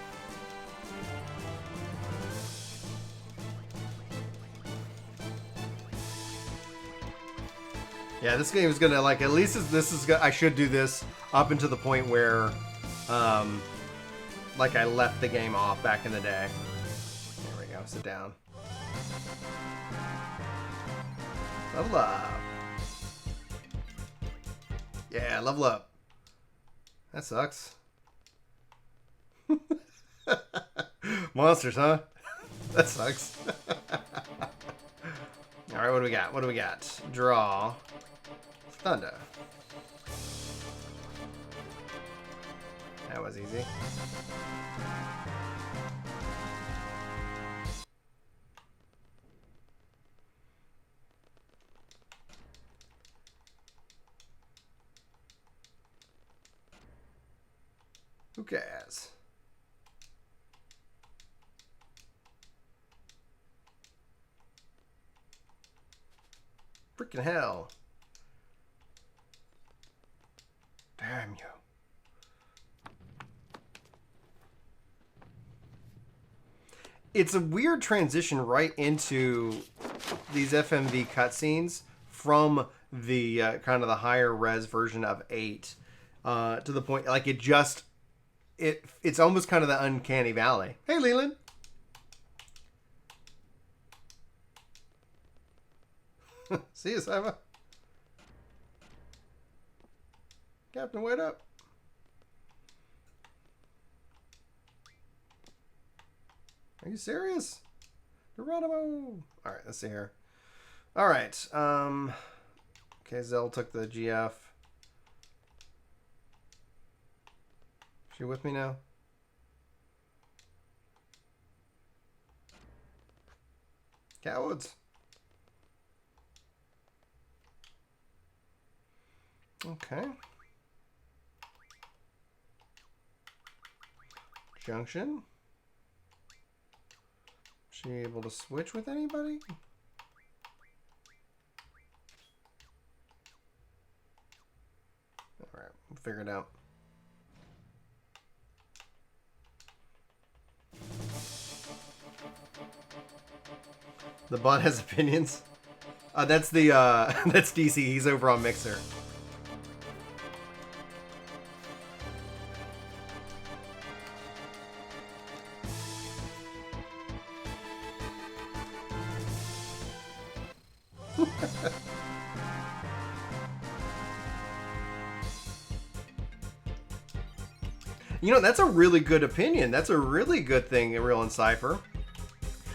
S1: Yeah, this game is gonna, like, at least this is I should do this up until the point where, like, I left the game off back in the day. There we go. Sit down. Level up. Yeah, level up. That sucks. Monsters, huh? That sucks. Alright, what do we got? What do we got? Draw. Thunder. That was easy. Who cares? Freaking hell. Damn you. It's a weird transition right into these FMV cutscenes from the kind of the higher res version of 8 to the point, like, it's almost kind of the uncanny valley. Hey, Leland. See you, Simon. Captain, wait up. Are you serious? Geronimo. All right, let's see here. All right. Okay, Zell took the GF. Is she with me now? Cowards. Okay. Junction. She able to switch with anybody? Alright, we'll figure it out. The bot has opinions. That's the that's DC. He's over on Mixer. You know, that's a really good opinion. That's a really good thing, Real and Cypher.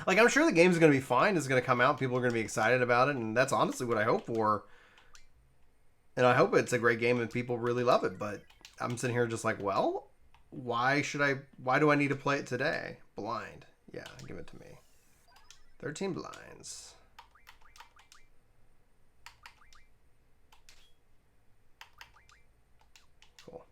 S1: Like, I'm sure the game's going to be fine. It's going to come out. People are going to be excited about it. And that's honestly what I hope for. And I hope it's a great game and people really love it. But I'm sitting here just like, well, why do I need to play it today? Blind. Yeah, give it to me. 13 blinds. Cool.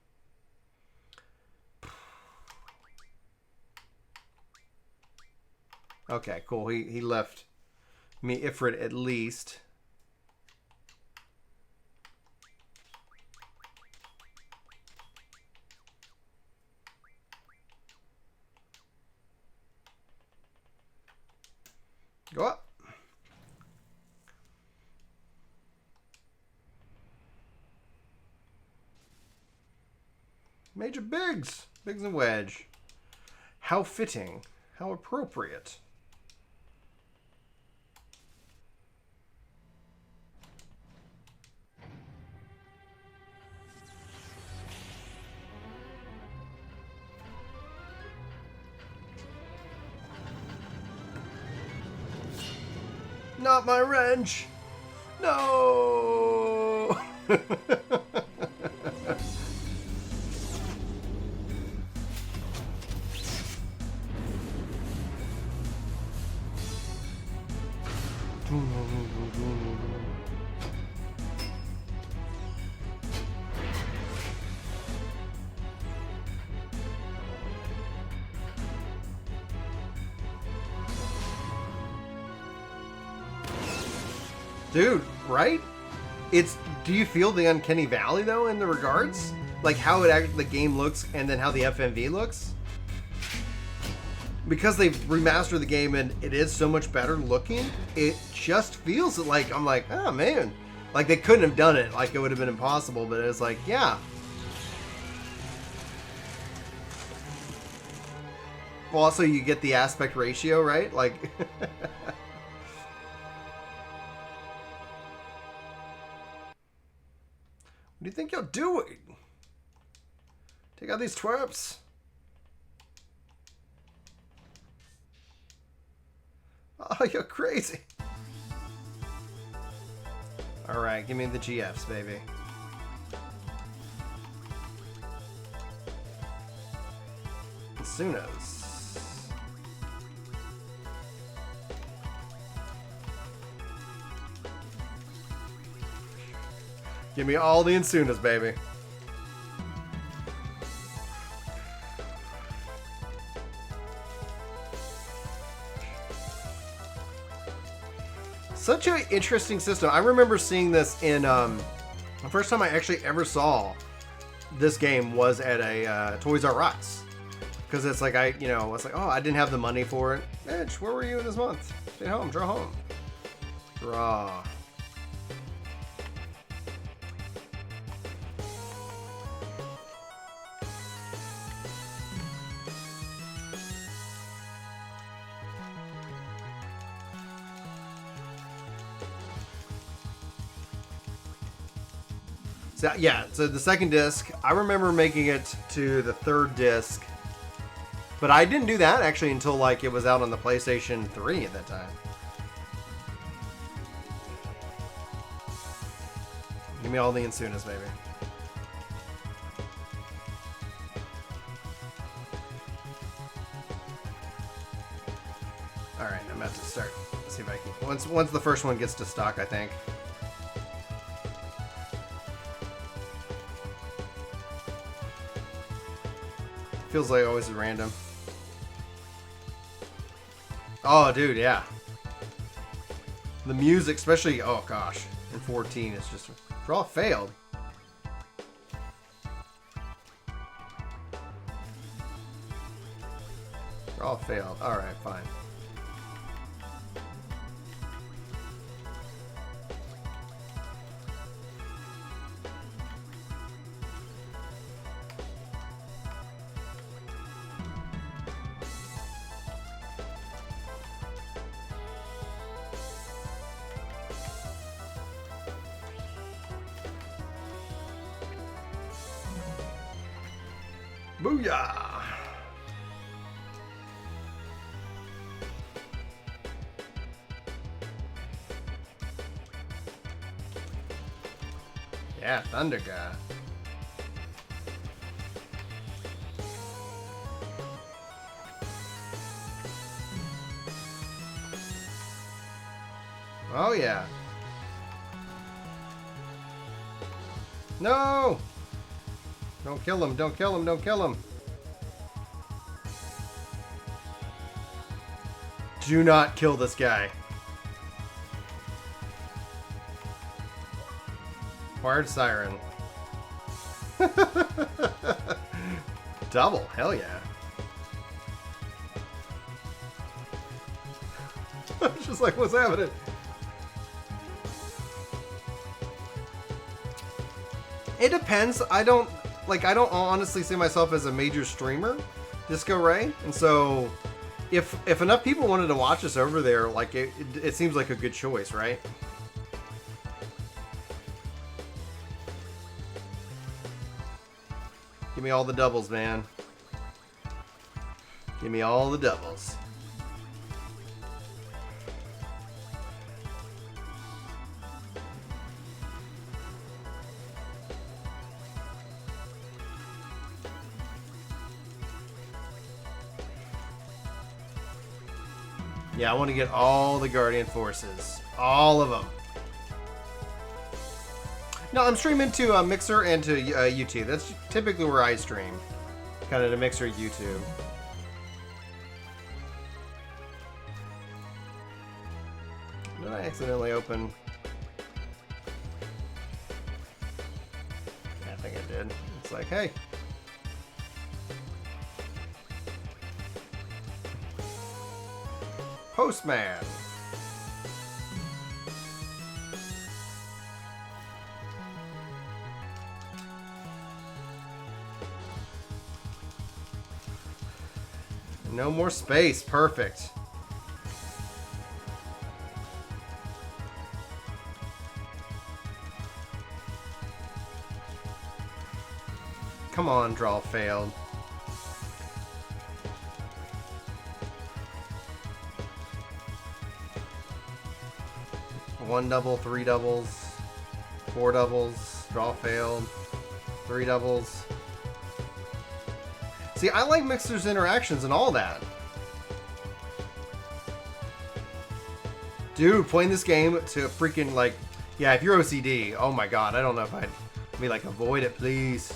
S1: Okay, cool. He left me Ifrit at least. Go up. Major Biggs. Biggs and Wedge. How fitting. How appropriate. Not my wrench. No. Dude, right? Do you feel the uncanny valley though in the regards? Like how the game looks and then how the FMV looks? Because they've remastered the game and it is so much better looking, it just feels like, I'm like, oh man. Like they couldn't have done it, like it would have been impossible, but it's like, yeah. Well, also you get the aspect ratio, right? Like... What do you think you're doing? Take out these twerps. Oh, you're crazy. Alright, give me the GFs, baby. Sunos. Give me all the Insunas, baby. Such an interesting system. I remember seeing this in, the first time I actually ever saw this game was at a Toys R Us. Because it's like, I was like, oh, I didn't have the money for it. Bitch, where were you this month? Stay home, draw home. Draw. So, yeah, so the second disc, I remember making it to the third disc, but I didn't do that actually until like it was out on the PlayStation 3 at that time. Give me all the Insunas, baby. Alright, I'm about to start. Let's see if I can... Once the first one gets to stock, I think. Feels like always random. Oh, dude, yeah. The music, especially, oh gosh, in 14, it's just, draw failed. Draw failed. All right, fine. Booyah! Yeah, Thunder God. Oh yeah. No! Don't kill him, don't kill him, don't kill him. Do not kill this guy. Wired Siren. Double, hell yeah. I was just like, what's happening? It depends. I don't honestly see myself as a major streamer, Disco Ray, and so if enough people wanted to watch us over there, like it seems like a good choice, right? Give me all the doubles, man. Give me all the doubles. Yeah, I want to get all the Guardian Forces. All of them. No, I'm streaming to Mixer and to YouTube. That's typically where I stream. Kind of to Mixer, YouTube. Did I accidentally open... good. It's like, hey. Postman. No more space. Perfect. Come on, draw failed. One double, three doubles, four doubles, draw failed, three doubles. See, I like Mixer's interactions and all that. Dude, playing this game to freaking, like, yeah, if you're OCD, oh my god, I don't know if I'd be like, avoid it, please.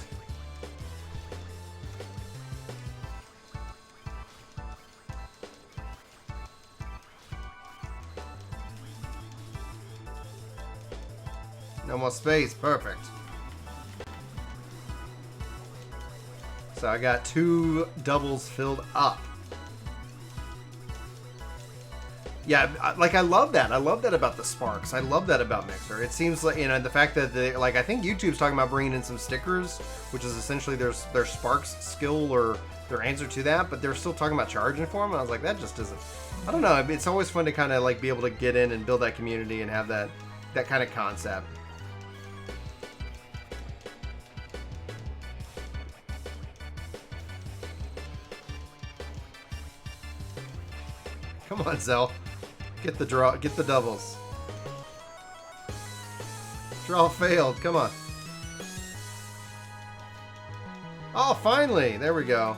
S1: No more space, perfect. So I got 2 doubles filled up. Yeah, like I love that. I love that about the sparks. I love that about Mixer. It seems like, you know, the fact that they, like, I think YouTube's talking about bringing in some stickers, which is essentially their sparks skill or their answer to that, but they're still talking about charging for them. And I was like, that just isn't. I don't know. It's always fun to kind of like be able to get in and build that community and have that kind of concept. Come on, Zell. Get the draw. Get the doubles. Draw failed. Come on. Oh, finally. There we go.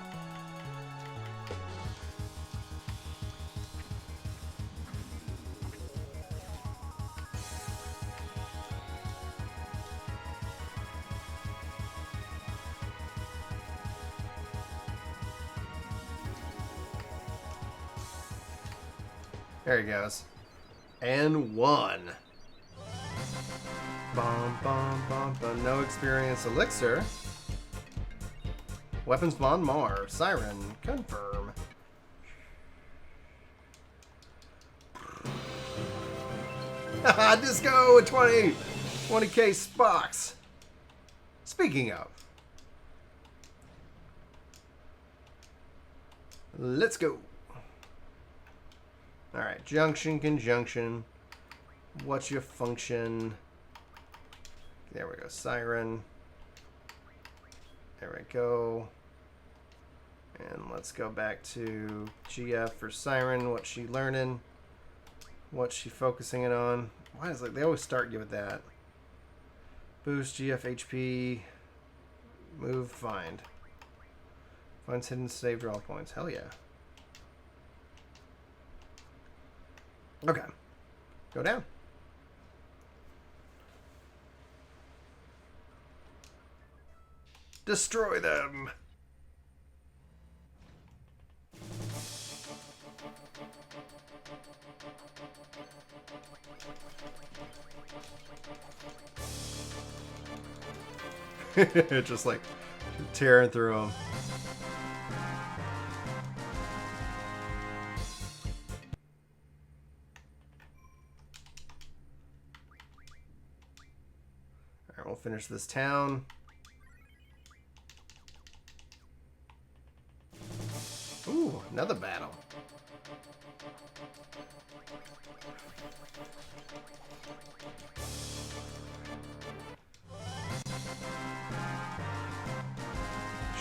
S1: There he goes. And 1. Bum, bum, bum, bum. No experience elixir. Weapons Bond Mar. Siren. Confirm. Haha, Disco at 20. 20k box. Speaking of. Let's go. Alright, junction, conjunction. What's your function? There we go, siren. There we go. And let's go back to GF for siren. What's she learning? What's she focusing it on? Why is it, they always start you with that. Boost, GF, HP. Move, find. Finds hidden save draw points. Hell yeah. Okay. Go down. Destroy them. Just like tearing through them. Alright, we'll finish this town. Ooh, another battle.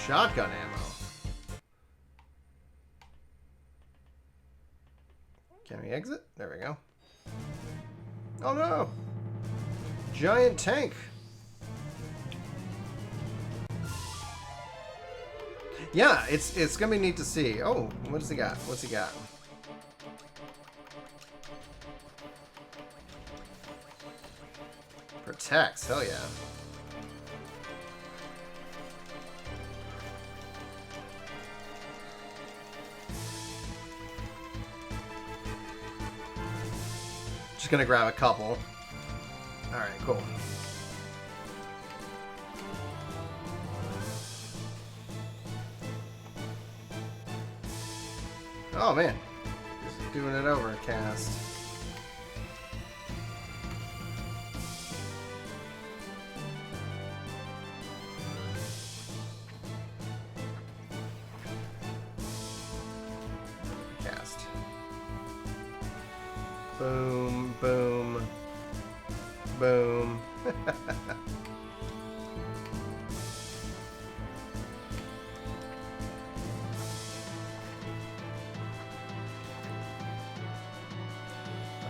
S1: Shotgun ammo. Can we exit? There we go. Oh no! Giant tank. Yeah, it's gonna be neat to see. Oh, what does he got? What's he got? Protects, hell yeah. Just gonna grab a couple. Alright, cool. Oh man, just doing it over cast. Cast. Boom, boom, boom.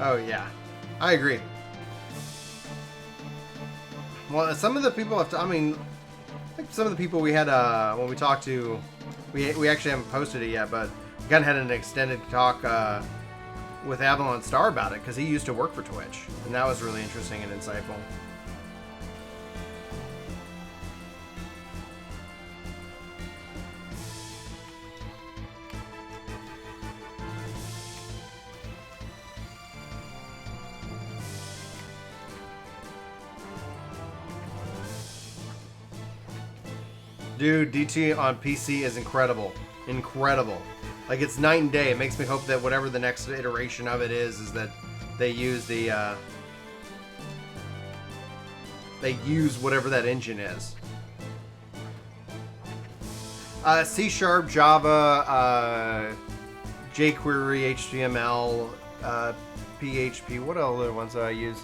S1: Oh yeah, I agree. Well, some of the people have I mean, I think some of the people we had when we talked to, we actually haven't posted it yet, but we kind of had an extended talk with Avalon Star about it because he used to work for Twitch, and that was really interesting and insightful. Dude, DT on PC is incredible. Incredible. Like, it's night and day. It makes me hope that whatever the next iteration of it is that they use the, they use whatever that engine is. C#, Java, jQuery, HTML, PHP. What other ones do I use?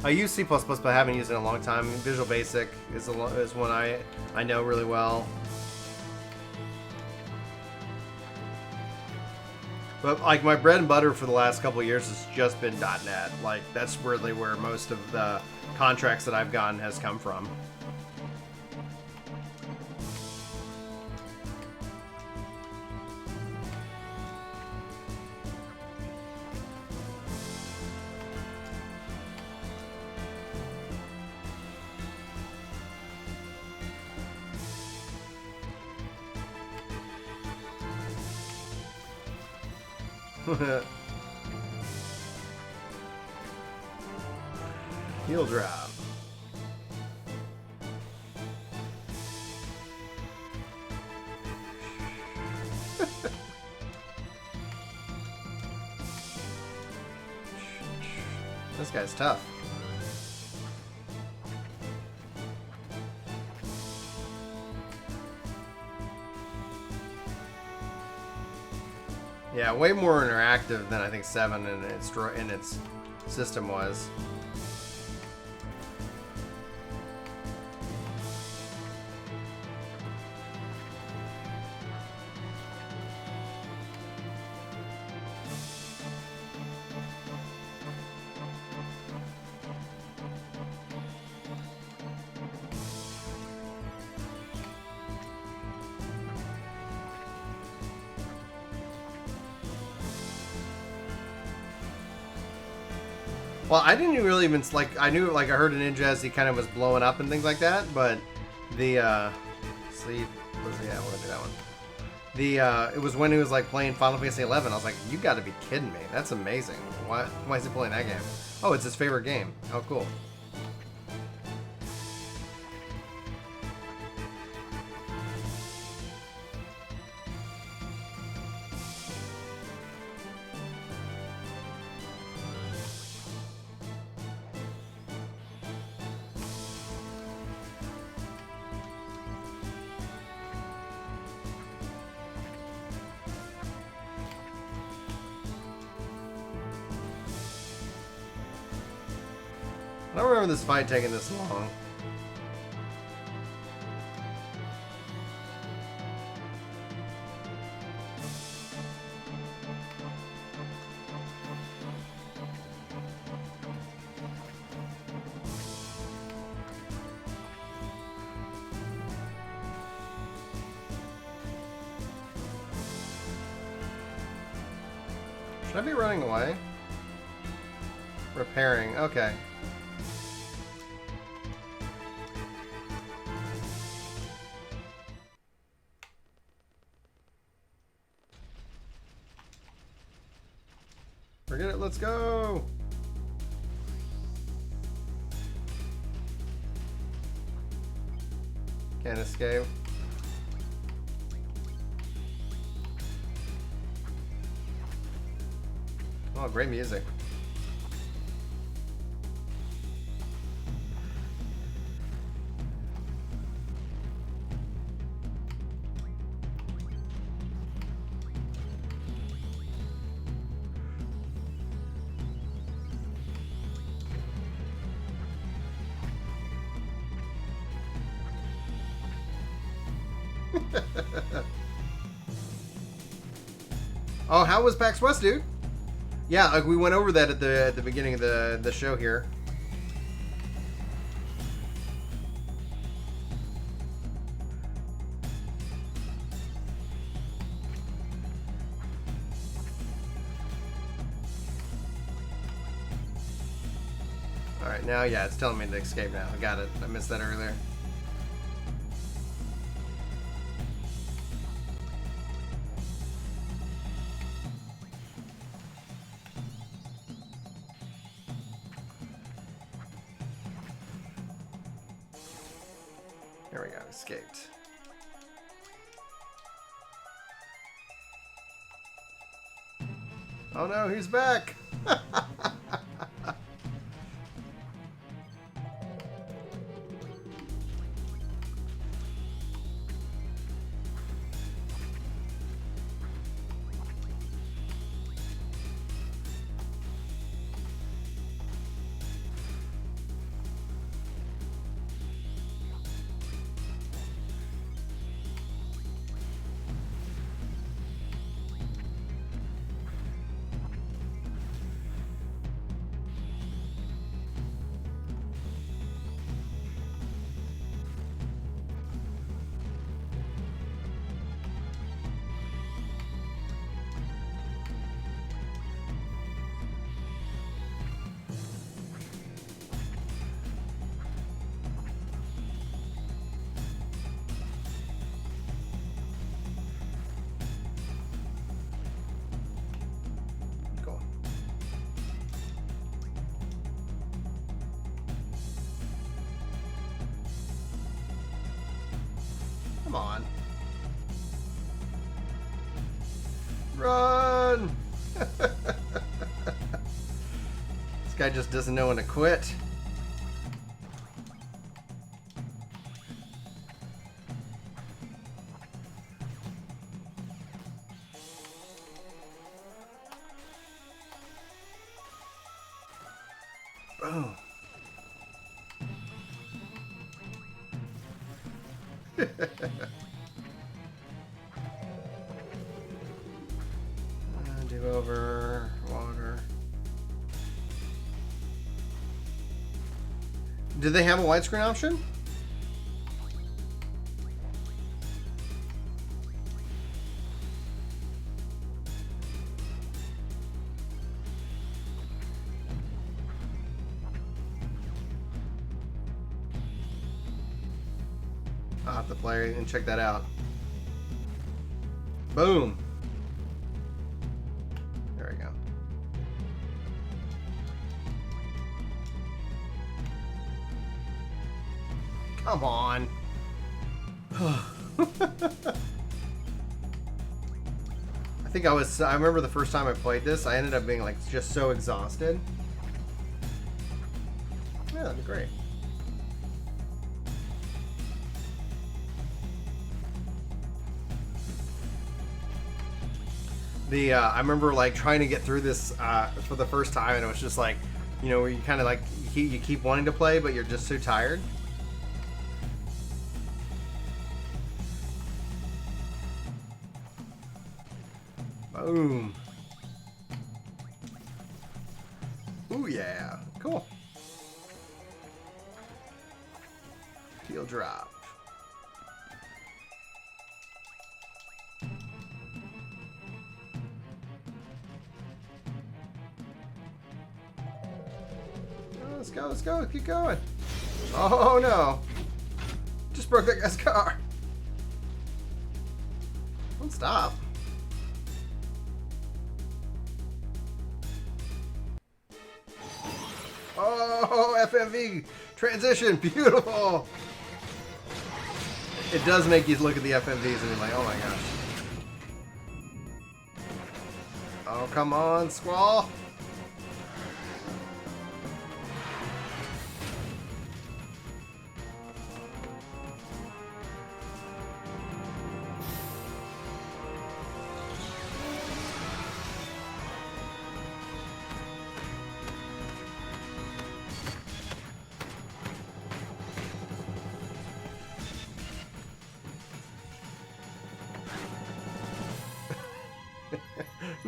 S1: I use C++, but I haven't used it in a long time. Visual Basic is one I know really well. But like my bread and butter for the last couple of years has just been .NET. Like that's really where most of the contracts that I've gotten has come from. Heel drop. This guy's tough. Yeah, way more interactive than I think 7 in its system was. Well, I didn't really even, like, I knew, like, I heard in Ninja as he kind of was blowing up and things like that, but the, sleep, yeah, I want to do that one. The, it was when he was, like, playing Final Fantasy XI. I was like, you gotta be kidding me. That's amazing. Why is he playing that game? Oh, it's his favorite game. Oh, cool. I don't remember this fight taking this long. Should I be running away? Repairing, okay. Forget it, let's go! Can't escape. Oh, great music. Oh, how was PAX West, dude? Yeah, like we went over that at the beginning of the show here. All right, now yeah, it's telling me to escape now. I got it. I missed that earlier. There we go, escaped. Oh no, he's back! Cool. Come on. Run! This guy just doesn't know when to quit. Boom. Do over water. Do they have a widescreen option? I'll have to play and check that out. Boom. There we go. Come on. I remember the first time I played this, I ended up being like just so exhausted. Yeah, that'd be great. I remember like trying to get through this for the first time, and it was just like, you know, where you kind of like you keep wanting to play, but you're just so tired. Boom. Ooh yeah, cool. Heal drop. Let's go, let's go, keep going. Oh no. Just broke that guy's car. Don't stop. Oh, FMV transition, beautiful. It does make you look at the FMVs and you're like, oh my gosh. Oh, come on, Squall.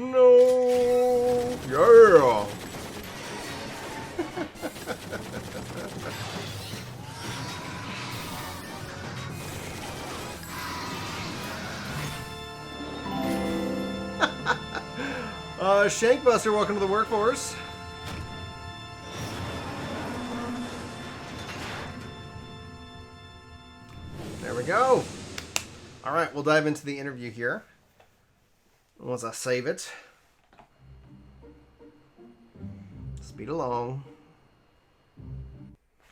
S1: No! Yeah! Shankbuster, welcome to the workforce. There we go. All right, we'll dive into the interview here. Once I save it. Speed along.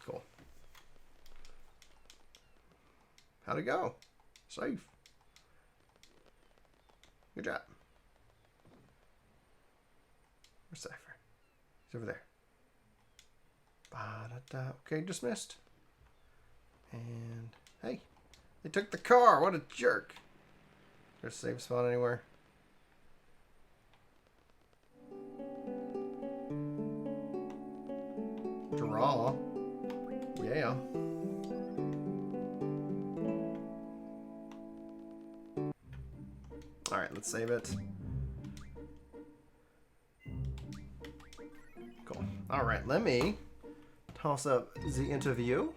S1: Cool. How'd it go? Safe. Good job. Where's Cypher? He's over there. Ba-da-da. Okay, dismissed. And hey, they took the car. What a jerk. There's a safe spot anywhere? Draw. Yeah. Alright, let's save it. Cool. Alright, let me toss up the interview.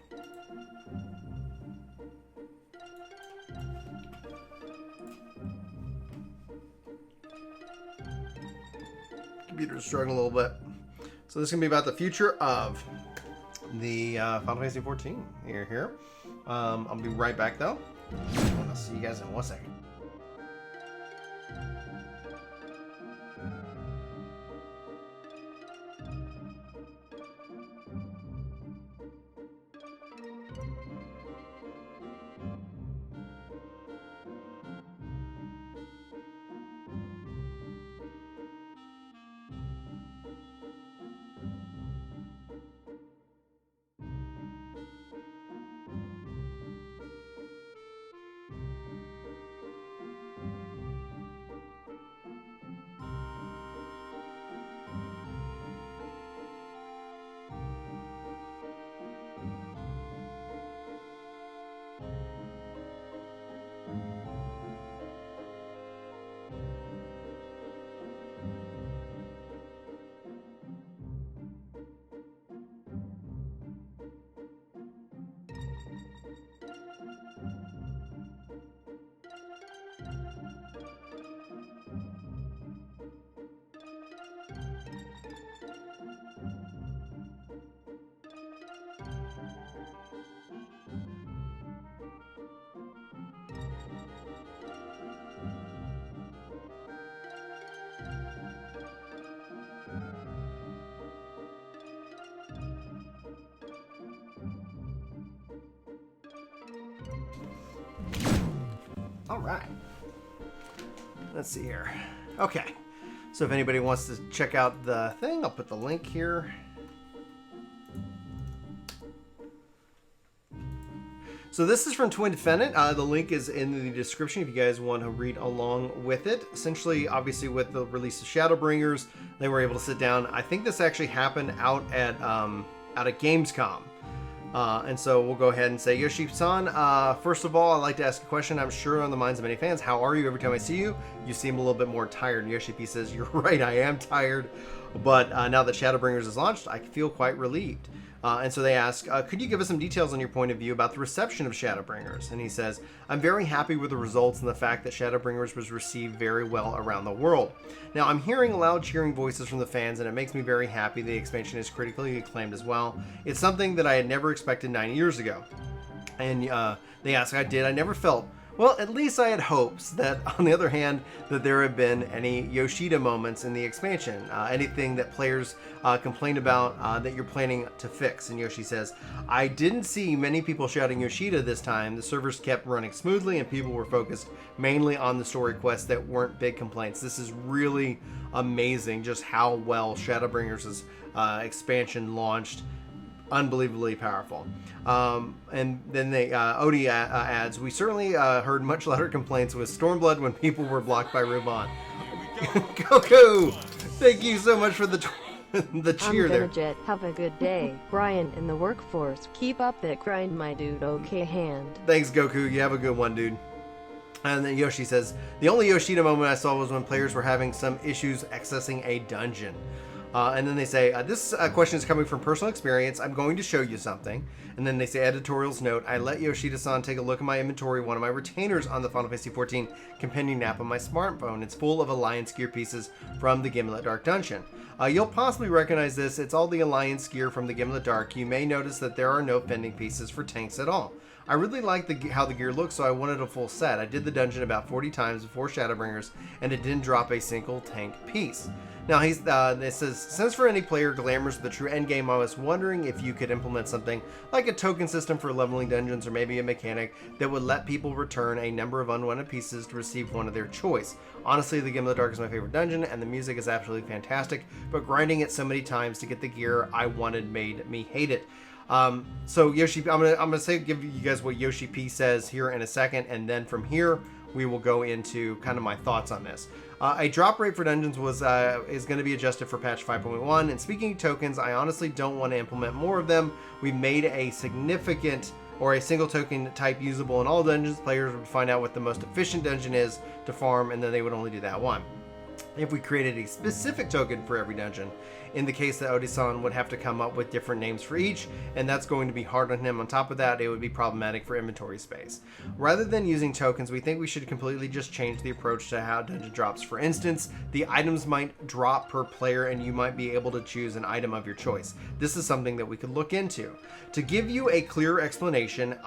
S1: Computer's struggling a little bit. So this is going to be about the future of the Final Fantasy XIV here. I'll be right back though. And I'll see you guys in 1 second. All right. Let's see here. Okay. So if anybody wants to check out the thing, I'll put the link here. So this is from Twin Defendant. The link is in the description if you guys want to read along with it. Essentially, obviously, with the release of Shadowbringers, they were able to sit down. I think this actually happened out at Gamescom. And so we'll go ahead and say, Yoshi-san, first of all, I'd like to ask a question I'm sure on the minds of many fans. How are you? Every time I see you, you seem a little bit more tired. And Yoshi-P says, you're right, I am tired. But now that Shadowbringers is launched, I feel quite relieved. And so they ask, could you give us some details on your point of view about the reception of Shadowbringers? And he says, I'm very happy with the results and the fact that Shadowbringers was received very well around the world. Now, I'm hearing loud cheering voices from the fans, and it makes me very happy the expansion is critically acclaimed as well. It's something that I had never expected 9 years ago. And they ask, I never felt... Well, at least I had hopes that, on the other hand, that there have been any Yoshida moments in the expansion. Anything that players complained about that you're planning to fix. And Yoshi says, I didn't see many people shouting Yoshida this time. The servers kept running smoothly and people were focused mainly on the story quests that weren't big complaints. This is really amazing just how well Shadowbringers' expansion launched. Unbelievably powerful. And then Odie adds, we certainly heard much louder complaints with Stormblood when people were blocked by Ruban. Goku! Thank you so much for the cheer there.
S2: Jet, have a good day. Brian in the workforce, keep up that grind, my dude. Okay, hand.
S1: Thanks, Goku. You have a good one, dude. And then Yoshi says, the only Yoshida moment I saw was when players were having some issues accessing a dungeon. And then they say, this question is coming from personal experience. I'm going to show you something. And then they say, editorial's note, I let Yoshida-san take a look at my inventory, one of my retainers on the Final Fantasy XIV companion app on my smartphone. It's full of Alliance gear pieces from the Gimlet Dark Dungeon. You'll possibly recognize this. It's all the Alliance gear from the Gimlet Dark. You may notice that there are no pending pieces for tanks at all. I really like how the gear looks, so I wanted a full set. I did the dungeon about 40 times before Shadowbringers, and it didn't drop a single tank piece. Now, it says, since for any player glamours the true endgame, I was wondering if you could implement something like a token system for leveling dungeons, or maybe a mechanic that would let people return a number of unwanted pieces to receive one of their choice. Honestly, the Gimlet Dark is my favorite dungeon, and the music is absolutely fantastic, but grinding it so many times to get the gear I wanted made me hate it. So Yoshi, I'm gonna give you guys what yoshi-p says here in a second, and then from here we will go into kind of my thoughts on this. A drop rate for dungeons is going to be adjusted for patch 5.1. And speaking of tokens, I honestly don't want to implement more of them. We made a significant or a single token type usable in all dungeons. Players would find out what the most efficient dungeon is to farm, and then they would only do that one. If we created a specific token for every dungeon, in the case that Odi-san would have to come up with different names for each, and that's going to be hard on him. On top of that, it would be problematic for inventory space. Rather than using tokens, we think we should completely just change the approach to how dungeon drops. For instance, the items might drop per player, and you might be able to choose an item of your choice. This is something that we could look into. To give you a clear explanation,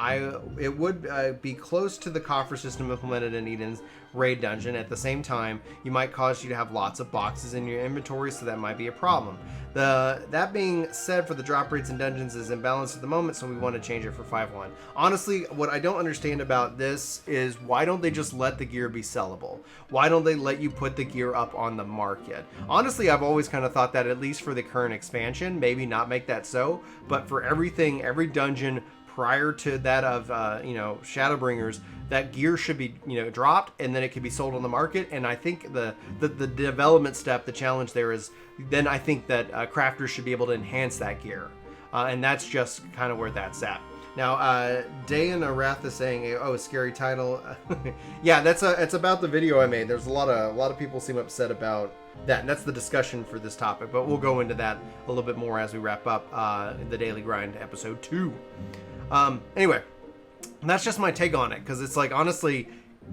S1: it would be close to the coffer system implemented in Eden's raid dungeon. At the same time, you might cause you to have lots of boxes in your inventory, so that might be a problem. That being said, for the drop rates in dungeons is imbalanced at the moment, so we want to change it for 5.1. Honestly, what I don't understand about this is, why don't they just let the gear be sellable? Why don't they let you put the gear up on the market? Honestly, I've always kind of thought that, at least for the current expansion, maybe not make that so, but for everything, every dungeon prior to that of Shadowbringers, that gear should be dropped, and then it could be sold on the market. And I think the development step, the challenge there is, then I think that crafters should be able to enhance that gear, and that's just kind of where that's at. Now, Dayan Arath is saying, "Oh, a scary title." Yeah, it's about the video I made. There's a lot of people seem upset about that, and that's the discussion for this topic. But we'll go into that a little bit more as we wrap up the Daily Grind episode 2. Anyway, that's just my take on it, because it's like, honestly,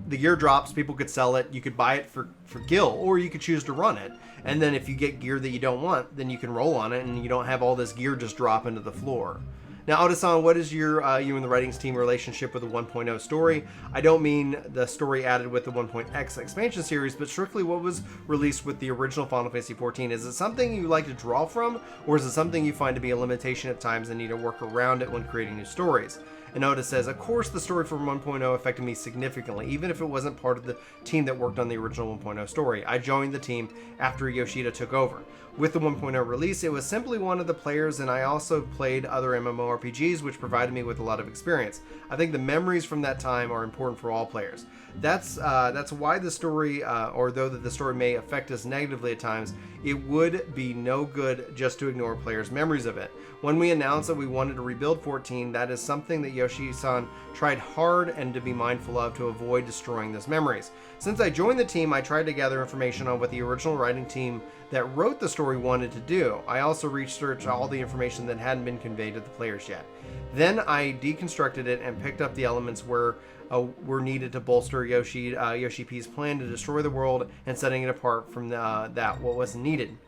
S1: the gear drops, people could sell it, you could buy it for gil, or you could choose to run it, and then if you get gear that you don't want, then you can roll on it, and you don't have all this gear just drop into the floor. Now, Oda-san, what is your you and the writings team relationship with the 1.0 story? I don't mean the story added with the 1.x expansion series, but strictly what was released with the original Final Fantasy XIV. Is it something you like to draw from, or is it something you find to be a limitation at times and need to work around it when creating new stories? And Oda says, of course the story from 1.0 affected me significantly, even if it wasn't part of the team that worked on the original 1.0 story. I joined the team after Yoshida took over. With the 1.0 release, it was simply one of the players, and I also played other MMORPGs, which provided me with a lot of experience. I think the memories from that time are important for all players. That's why the story, though the story may affect us negatively at times, it would be no good just to ignore players' memories of it. When we announced that we wanted to rebuild 14, that is something that Yoshi-san tried hard and to be mindful of to avoid destroying those memories. Since I joined the team, I tried to gather information on what the original writing team that wrote the story wanted to do. I also researched all the information that hadn't been conveyed to the players yet. Then I deconstructed it and picked up the elements were needed to bolster yoshi-p's plan to destroy the world and setting it apart from what was needed.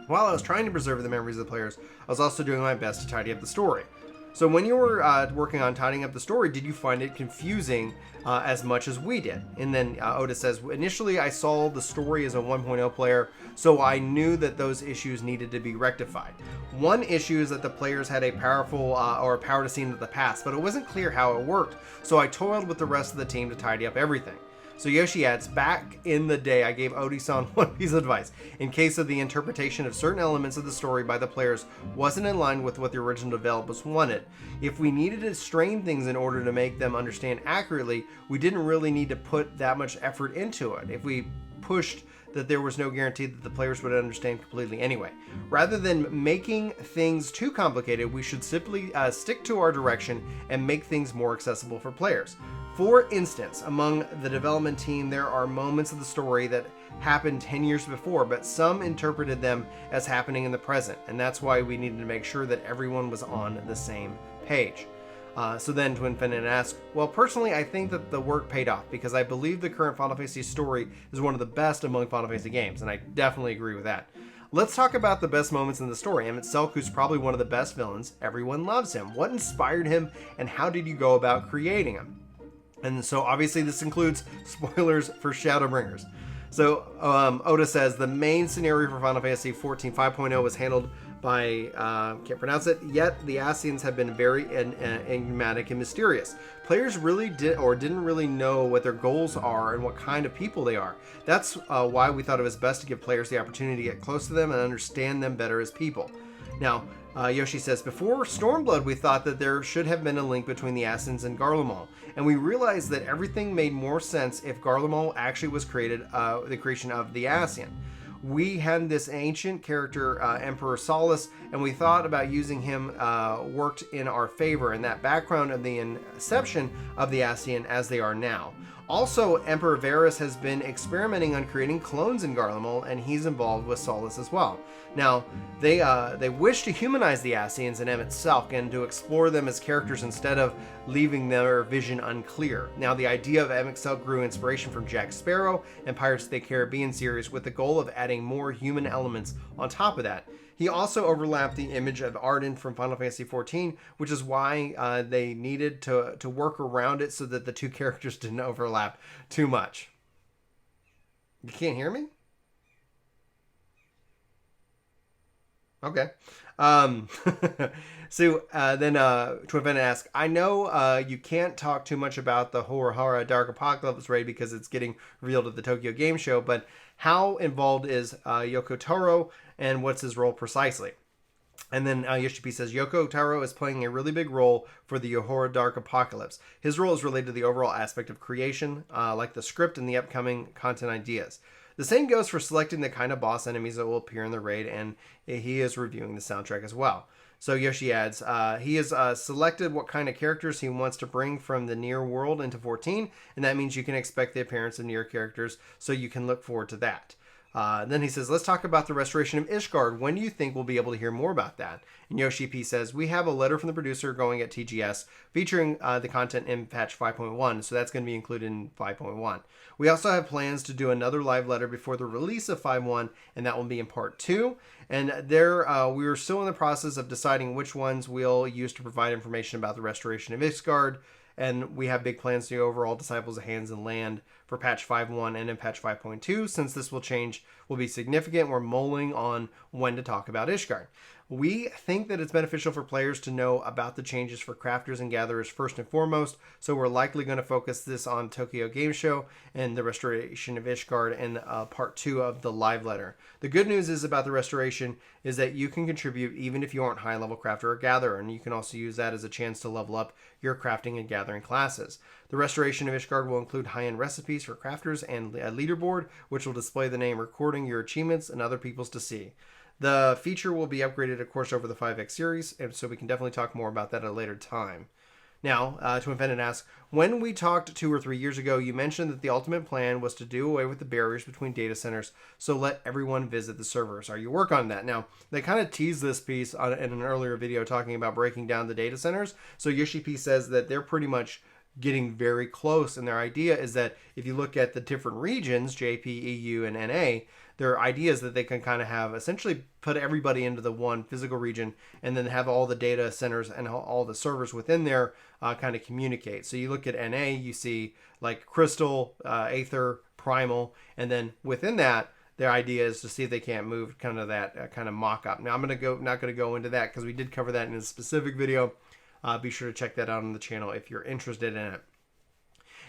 S1: While I was trying to preserve the memories of the players, I was also doing my best to tidy up the story. So when you were working on tidying up the story, did you find it confusing as much as we did? And then Oda says, initially I saw the story as a 1.0 player, so I knew that those issues needed to be rectified. One issue is that the players had a powerful or a power to see into the past, but it wasn't clear how it worked, so I toiled with the rest of the team to tidy up everything. So Yoshi adds, back in the day, I gave Odi-san one piece of advice. In case of the interpretation of certain elements of the story by the players wasn't in line with what the original developers wanted. If we needed to strain things in order to make them understand accurately, we didn't really need to put that much effort into it. If we pushed, that there was no guarantee that the players would understand completely anyway. Rather than making things too complicated, we should simply stick to our direction and make things more accessible for players. For instance, among the development team, there are moments of the story that happened 10 years before, but some interpreted them as happening in the present, and that's why we needed to make sure that everyone was on the same page. So then Twin Finnan asks, well, personally, I think that the work paid off because I believe the current Final Fantasy story is one of the best among Final Fantasy games, and I definitely agree with that. Let's talk about the best moments in the story. Emmett Selku's probably one of the best villains. Everyone loves him. What inspired him, and how did you go about creating him? And so obviously this includes spoilers for Shadowbringers. So Oda says the main scenario for Final Fantasy XIV 5.0 was handled by, can't pronounce it, yet the Ascians have been very enigmatic and mysterious. Players really didn't really know what their goals are and what kind of people they are. That's why we thought it was best to give players the opportunity to get close to them and understand them better as people. Now, Yoshi says, before Stormblood, we thought that there should have been a link between the Ascians and Garlemald, and we realized that everything made more sense if Garlemald actually was created, the creation of the Ascian. We had this ancient character, Emperor Solus, and we thought about using him worked in our favor, and that background of the inception of the Ascian as they are now. Also, Emperor Varus has been experimenting on creating clones in Garlemald, and he's involved with Solus as well. Now, they wish to humanize the Ascians and Emmett Selk and to explore them as characters instead of leaving their vision unclear. Now, the idea of Emmett Selk grew inspiration from Jack Sparrow and Pirates of the Caribbean series with the goal of adding more human elements on top of that. He also overlapped the image of Arden from Final Fantasy XIV, which is why they needed to work around it so that the two characters didn't overlap too much. You can't hear me? Okay. So then Twin Venom asks, I know you can't talk too much about the Horahara Dark Apocalypse raid because it's getting revealed at the Tokyo Game Show, but how involved is Yoko Taro and what's his role precisely? And then yoshi-p says, Yoko Taro is playing a really big role for the Yohora Dark Apocalypse. His role is related to the overall aspect of creation, like the script and the upcoming content ideas. The same goes for selecting the kind of boss enemies that will appear in the raid, and he is reviewing the soundtrack as well. So Yoshi adds, he has selected what kind of characters he wants to bring from the Nier world into 14, and that means you can expect the appearance of Nier characters, so you can look forward to that. Then he says, let's talk about the restoration of Ishgard. When do you think we'll be able to hear more about that? And yoshi-p says, we have a letter from the producer going at TGS featuring the content in patch 5.1, so that's going to be included in 5.1. We also have plans to do another live letter before the release of 5.1, and that will be in part 2. And there, we are still in the process of deciding which ones we'll use to provide information about the restoration of Ishgard. And we have big plans to overall Disciples of Hands and Land for patch 5.1 and in patch 5.2. Since this will be significant, we're mulling on when to talk about Ishgard. We think that it's beneficial for players to know about the changes for crafters and gatherers first and foremost, so we're likely going to focus this on Tokyo Game Show and the restoration of Ishgard in part 2 of the live letter. The good news is about the restoration is that you can contribute even if you aren't high-level crafter or gatherer, and you can also use that as a chance to level up your crafting and gathering classes. The restoration of Ishgard will include high-end recipes for crafters and a leaderboard, which will display the name recording your achievements and other people's to see. The feature will be upgraded, of course, over the 5X series, and so we can definitely talk more about that at a later time. Now, Twin Fendant asks, when we talked 2 or 3 years ago, you mentioned that the ultimate plan was to do away with the barriers between data centers, so let everyone visit the servers. Are you working on that? Now, they kind of teased this piece in an earlier video talking about breaking down the data centers. So yoshi-p says that they're pretty much getting very close, and their idea is that if you look at the different regions, JP, EU, and NA, their idea is that they can kind of have essentially put everybody into the one physical region and then have all the data centers and all the servers within there kind of communicate. So you look at NA, you see like Crystal, Aether, Primal, and then within that, their idea is to see if they can't move kind of that kind of mock-up. Now I'm not going to go into that because we did cover that in a specific video. Be sure to check that out on the channel if you're interested in it.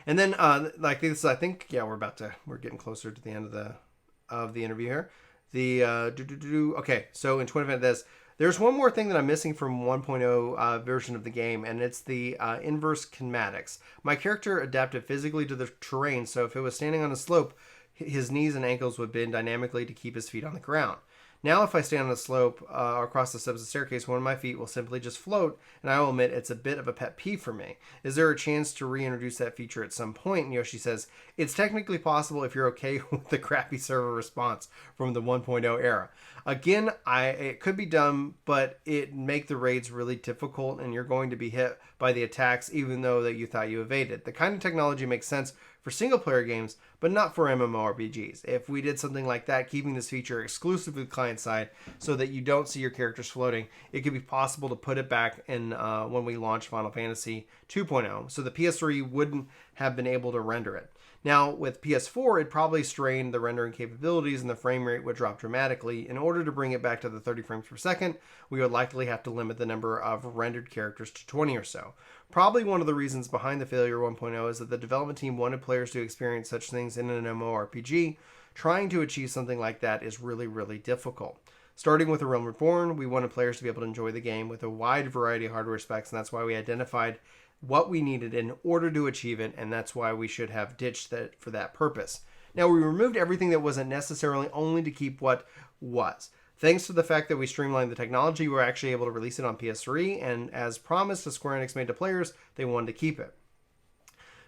S1: And then like this, I think, yeah, we're getting closer to the end of the interview here. Okay, so in Twin Event there's one more thing that I'm missing from 1.0 version of the game, and it's the inverse kinematics. My character adapted physically to the terrain, so if it was standing on a slope, his knees and ankles would bend dynamically to keep his feet on the ground. Now if I stand on a slope or across the steps of the staircase, one of my feet will simply just float, and I will admit it's a bit of a pet peeve for me. Is there a chance to reintroduce that feature at some point? And Yoshi says, it's technically possible if you're okay with the crappy server response from the 1.0 era. Again, it could be done, but it make the raids really difficult, and you're going to be hit by the attacks even though that you thought you evaded. The kind of technology makes sense for single-player games, but not for MMORPGs. If we did something like that, keeping this feature exclusively client-side so that you don't see your characters floating, it could be possible to put it back in when we launch Final Fantasy 2.0, so the PS3 wouldn't have been able to render it. Now, with PS4, it probably strained the rendering capabilities and the frame rate would drop dramatically. In order to bring it back to the 30 frames per second, we would likely have to limit the number of rendered characters to 20 or so. Probably one of the reasons behind the failure of 1.0 is that the development team wanted players to experience such things in an MMORPG. Trying to achieve something like that is really, really difficult. Starting with A Realm Reborn, we wanted players to be able to enjoy the game with a wide variety of hardware specs, and that's why we identified what we needed in order to achieve it, and that's why we should have ditched that for that purpose. Now, we removed everything that wasn't necessarily only to keep what was. Thanks to the fact that we streamlined the technology, we were actually able to release it on PS3, and as promised, as Square Enix made to players, they wanted to keep it.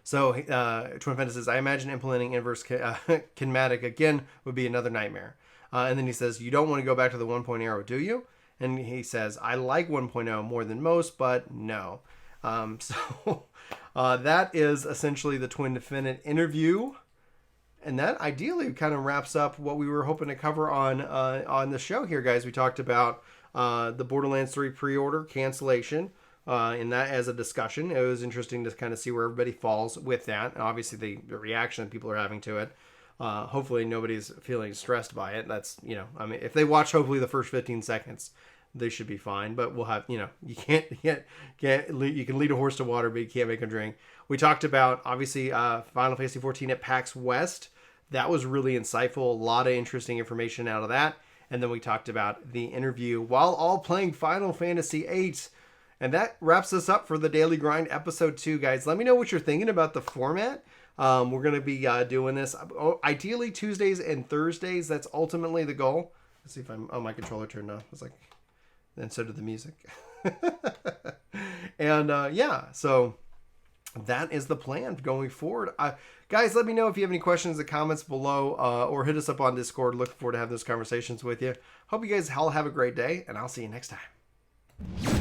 S1: So, Twin Fantasy says, I imagine implementing inverse kinematic again would be another nightmare. And then he says, you don't want to go back to the 1.0, do you? And he says, I like 1.0 more than most, but no. That is essentially the Twin Definite interview, and that ideally kind of wraps up what we were hoping to cover on the show here, guys. We talked about the Borderlands 3 pre-order cancellation, and that as a discussion. It was interesting to kind of see where everybody falls with that, and obviously the reaction that people are having to it. Hopefully nobody's feeling stressed by it. That's, I mean, if they watch hopefully the first 15 seconds, they should be fine, but we'll have, you can lead a horse to water, but you can't make him drink. We talked about, obviously, Final Fantasy XIV at PAX West. That was really insightful. A lot of interesting information out of that. And then we talked about the interview while all playing Final Fantasy VIII. And that wraps us up for the Daily Grind episode 2, guys. Let me know what you're thinking about the format. We're going to be doing this ideally Tuesdays and Thursdays. That's ultimately the goal. Let's see if my controller turned off. It's like, and so did the music. And so that is the plan going forward. Guys, let me know if you have any questions or comments below, or hit us up on Discord. Looking forward to having those conversations with you. Hope you guys all have a great day, and I'll see you next time.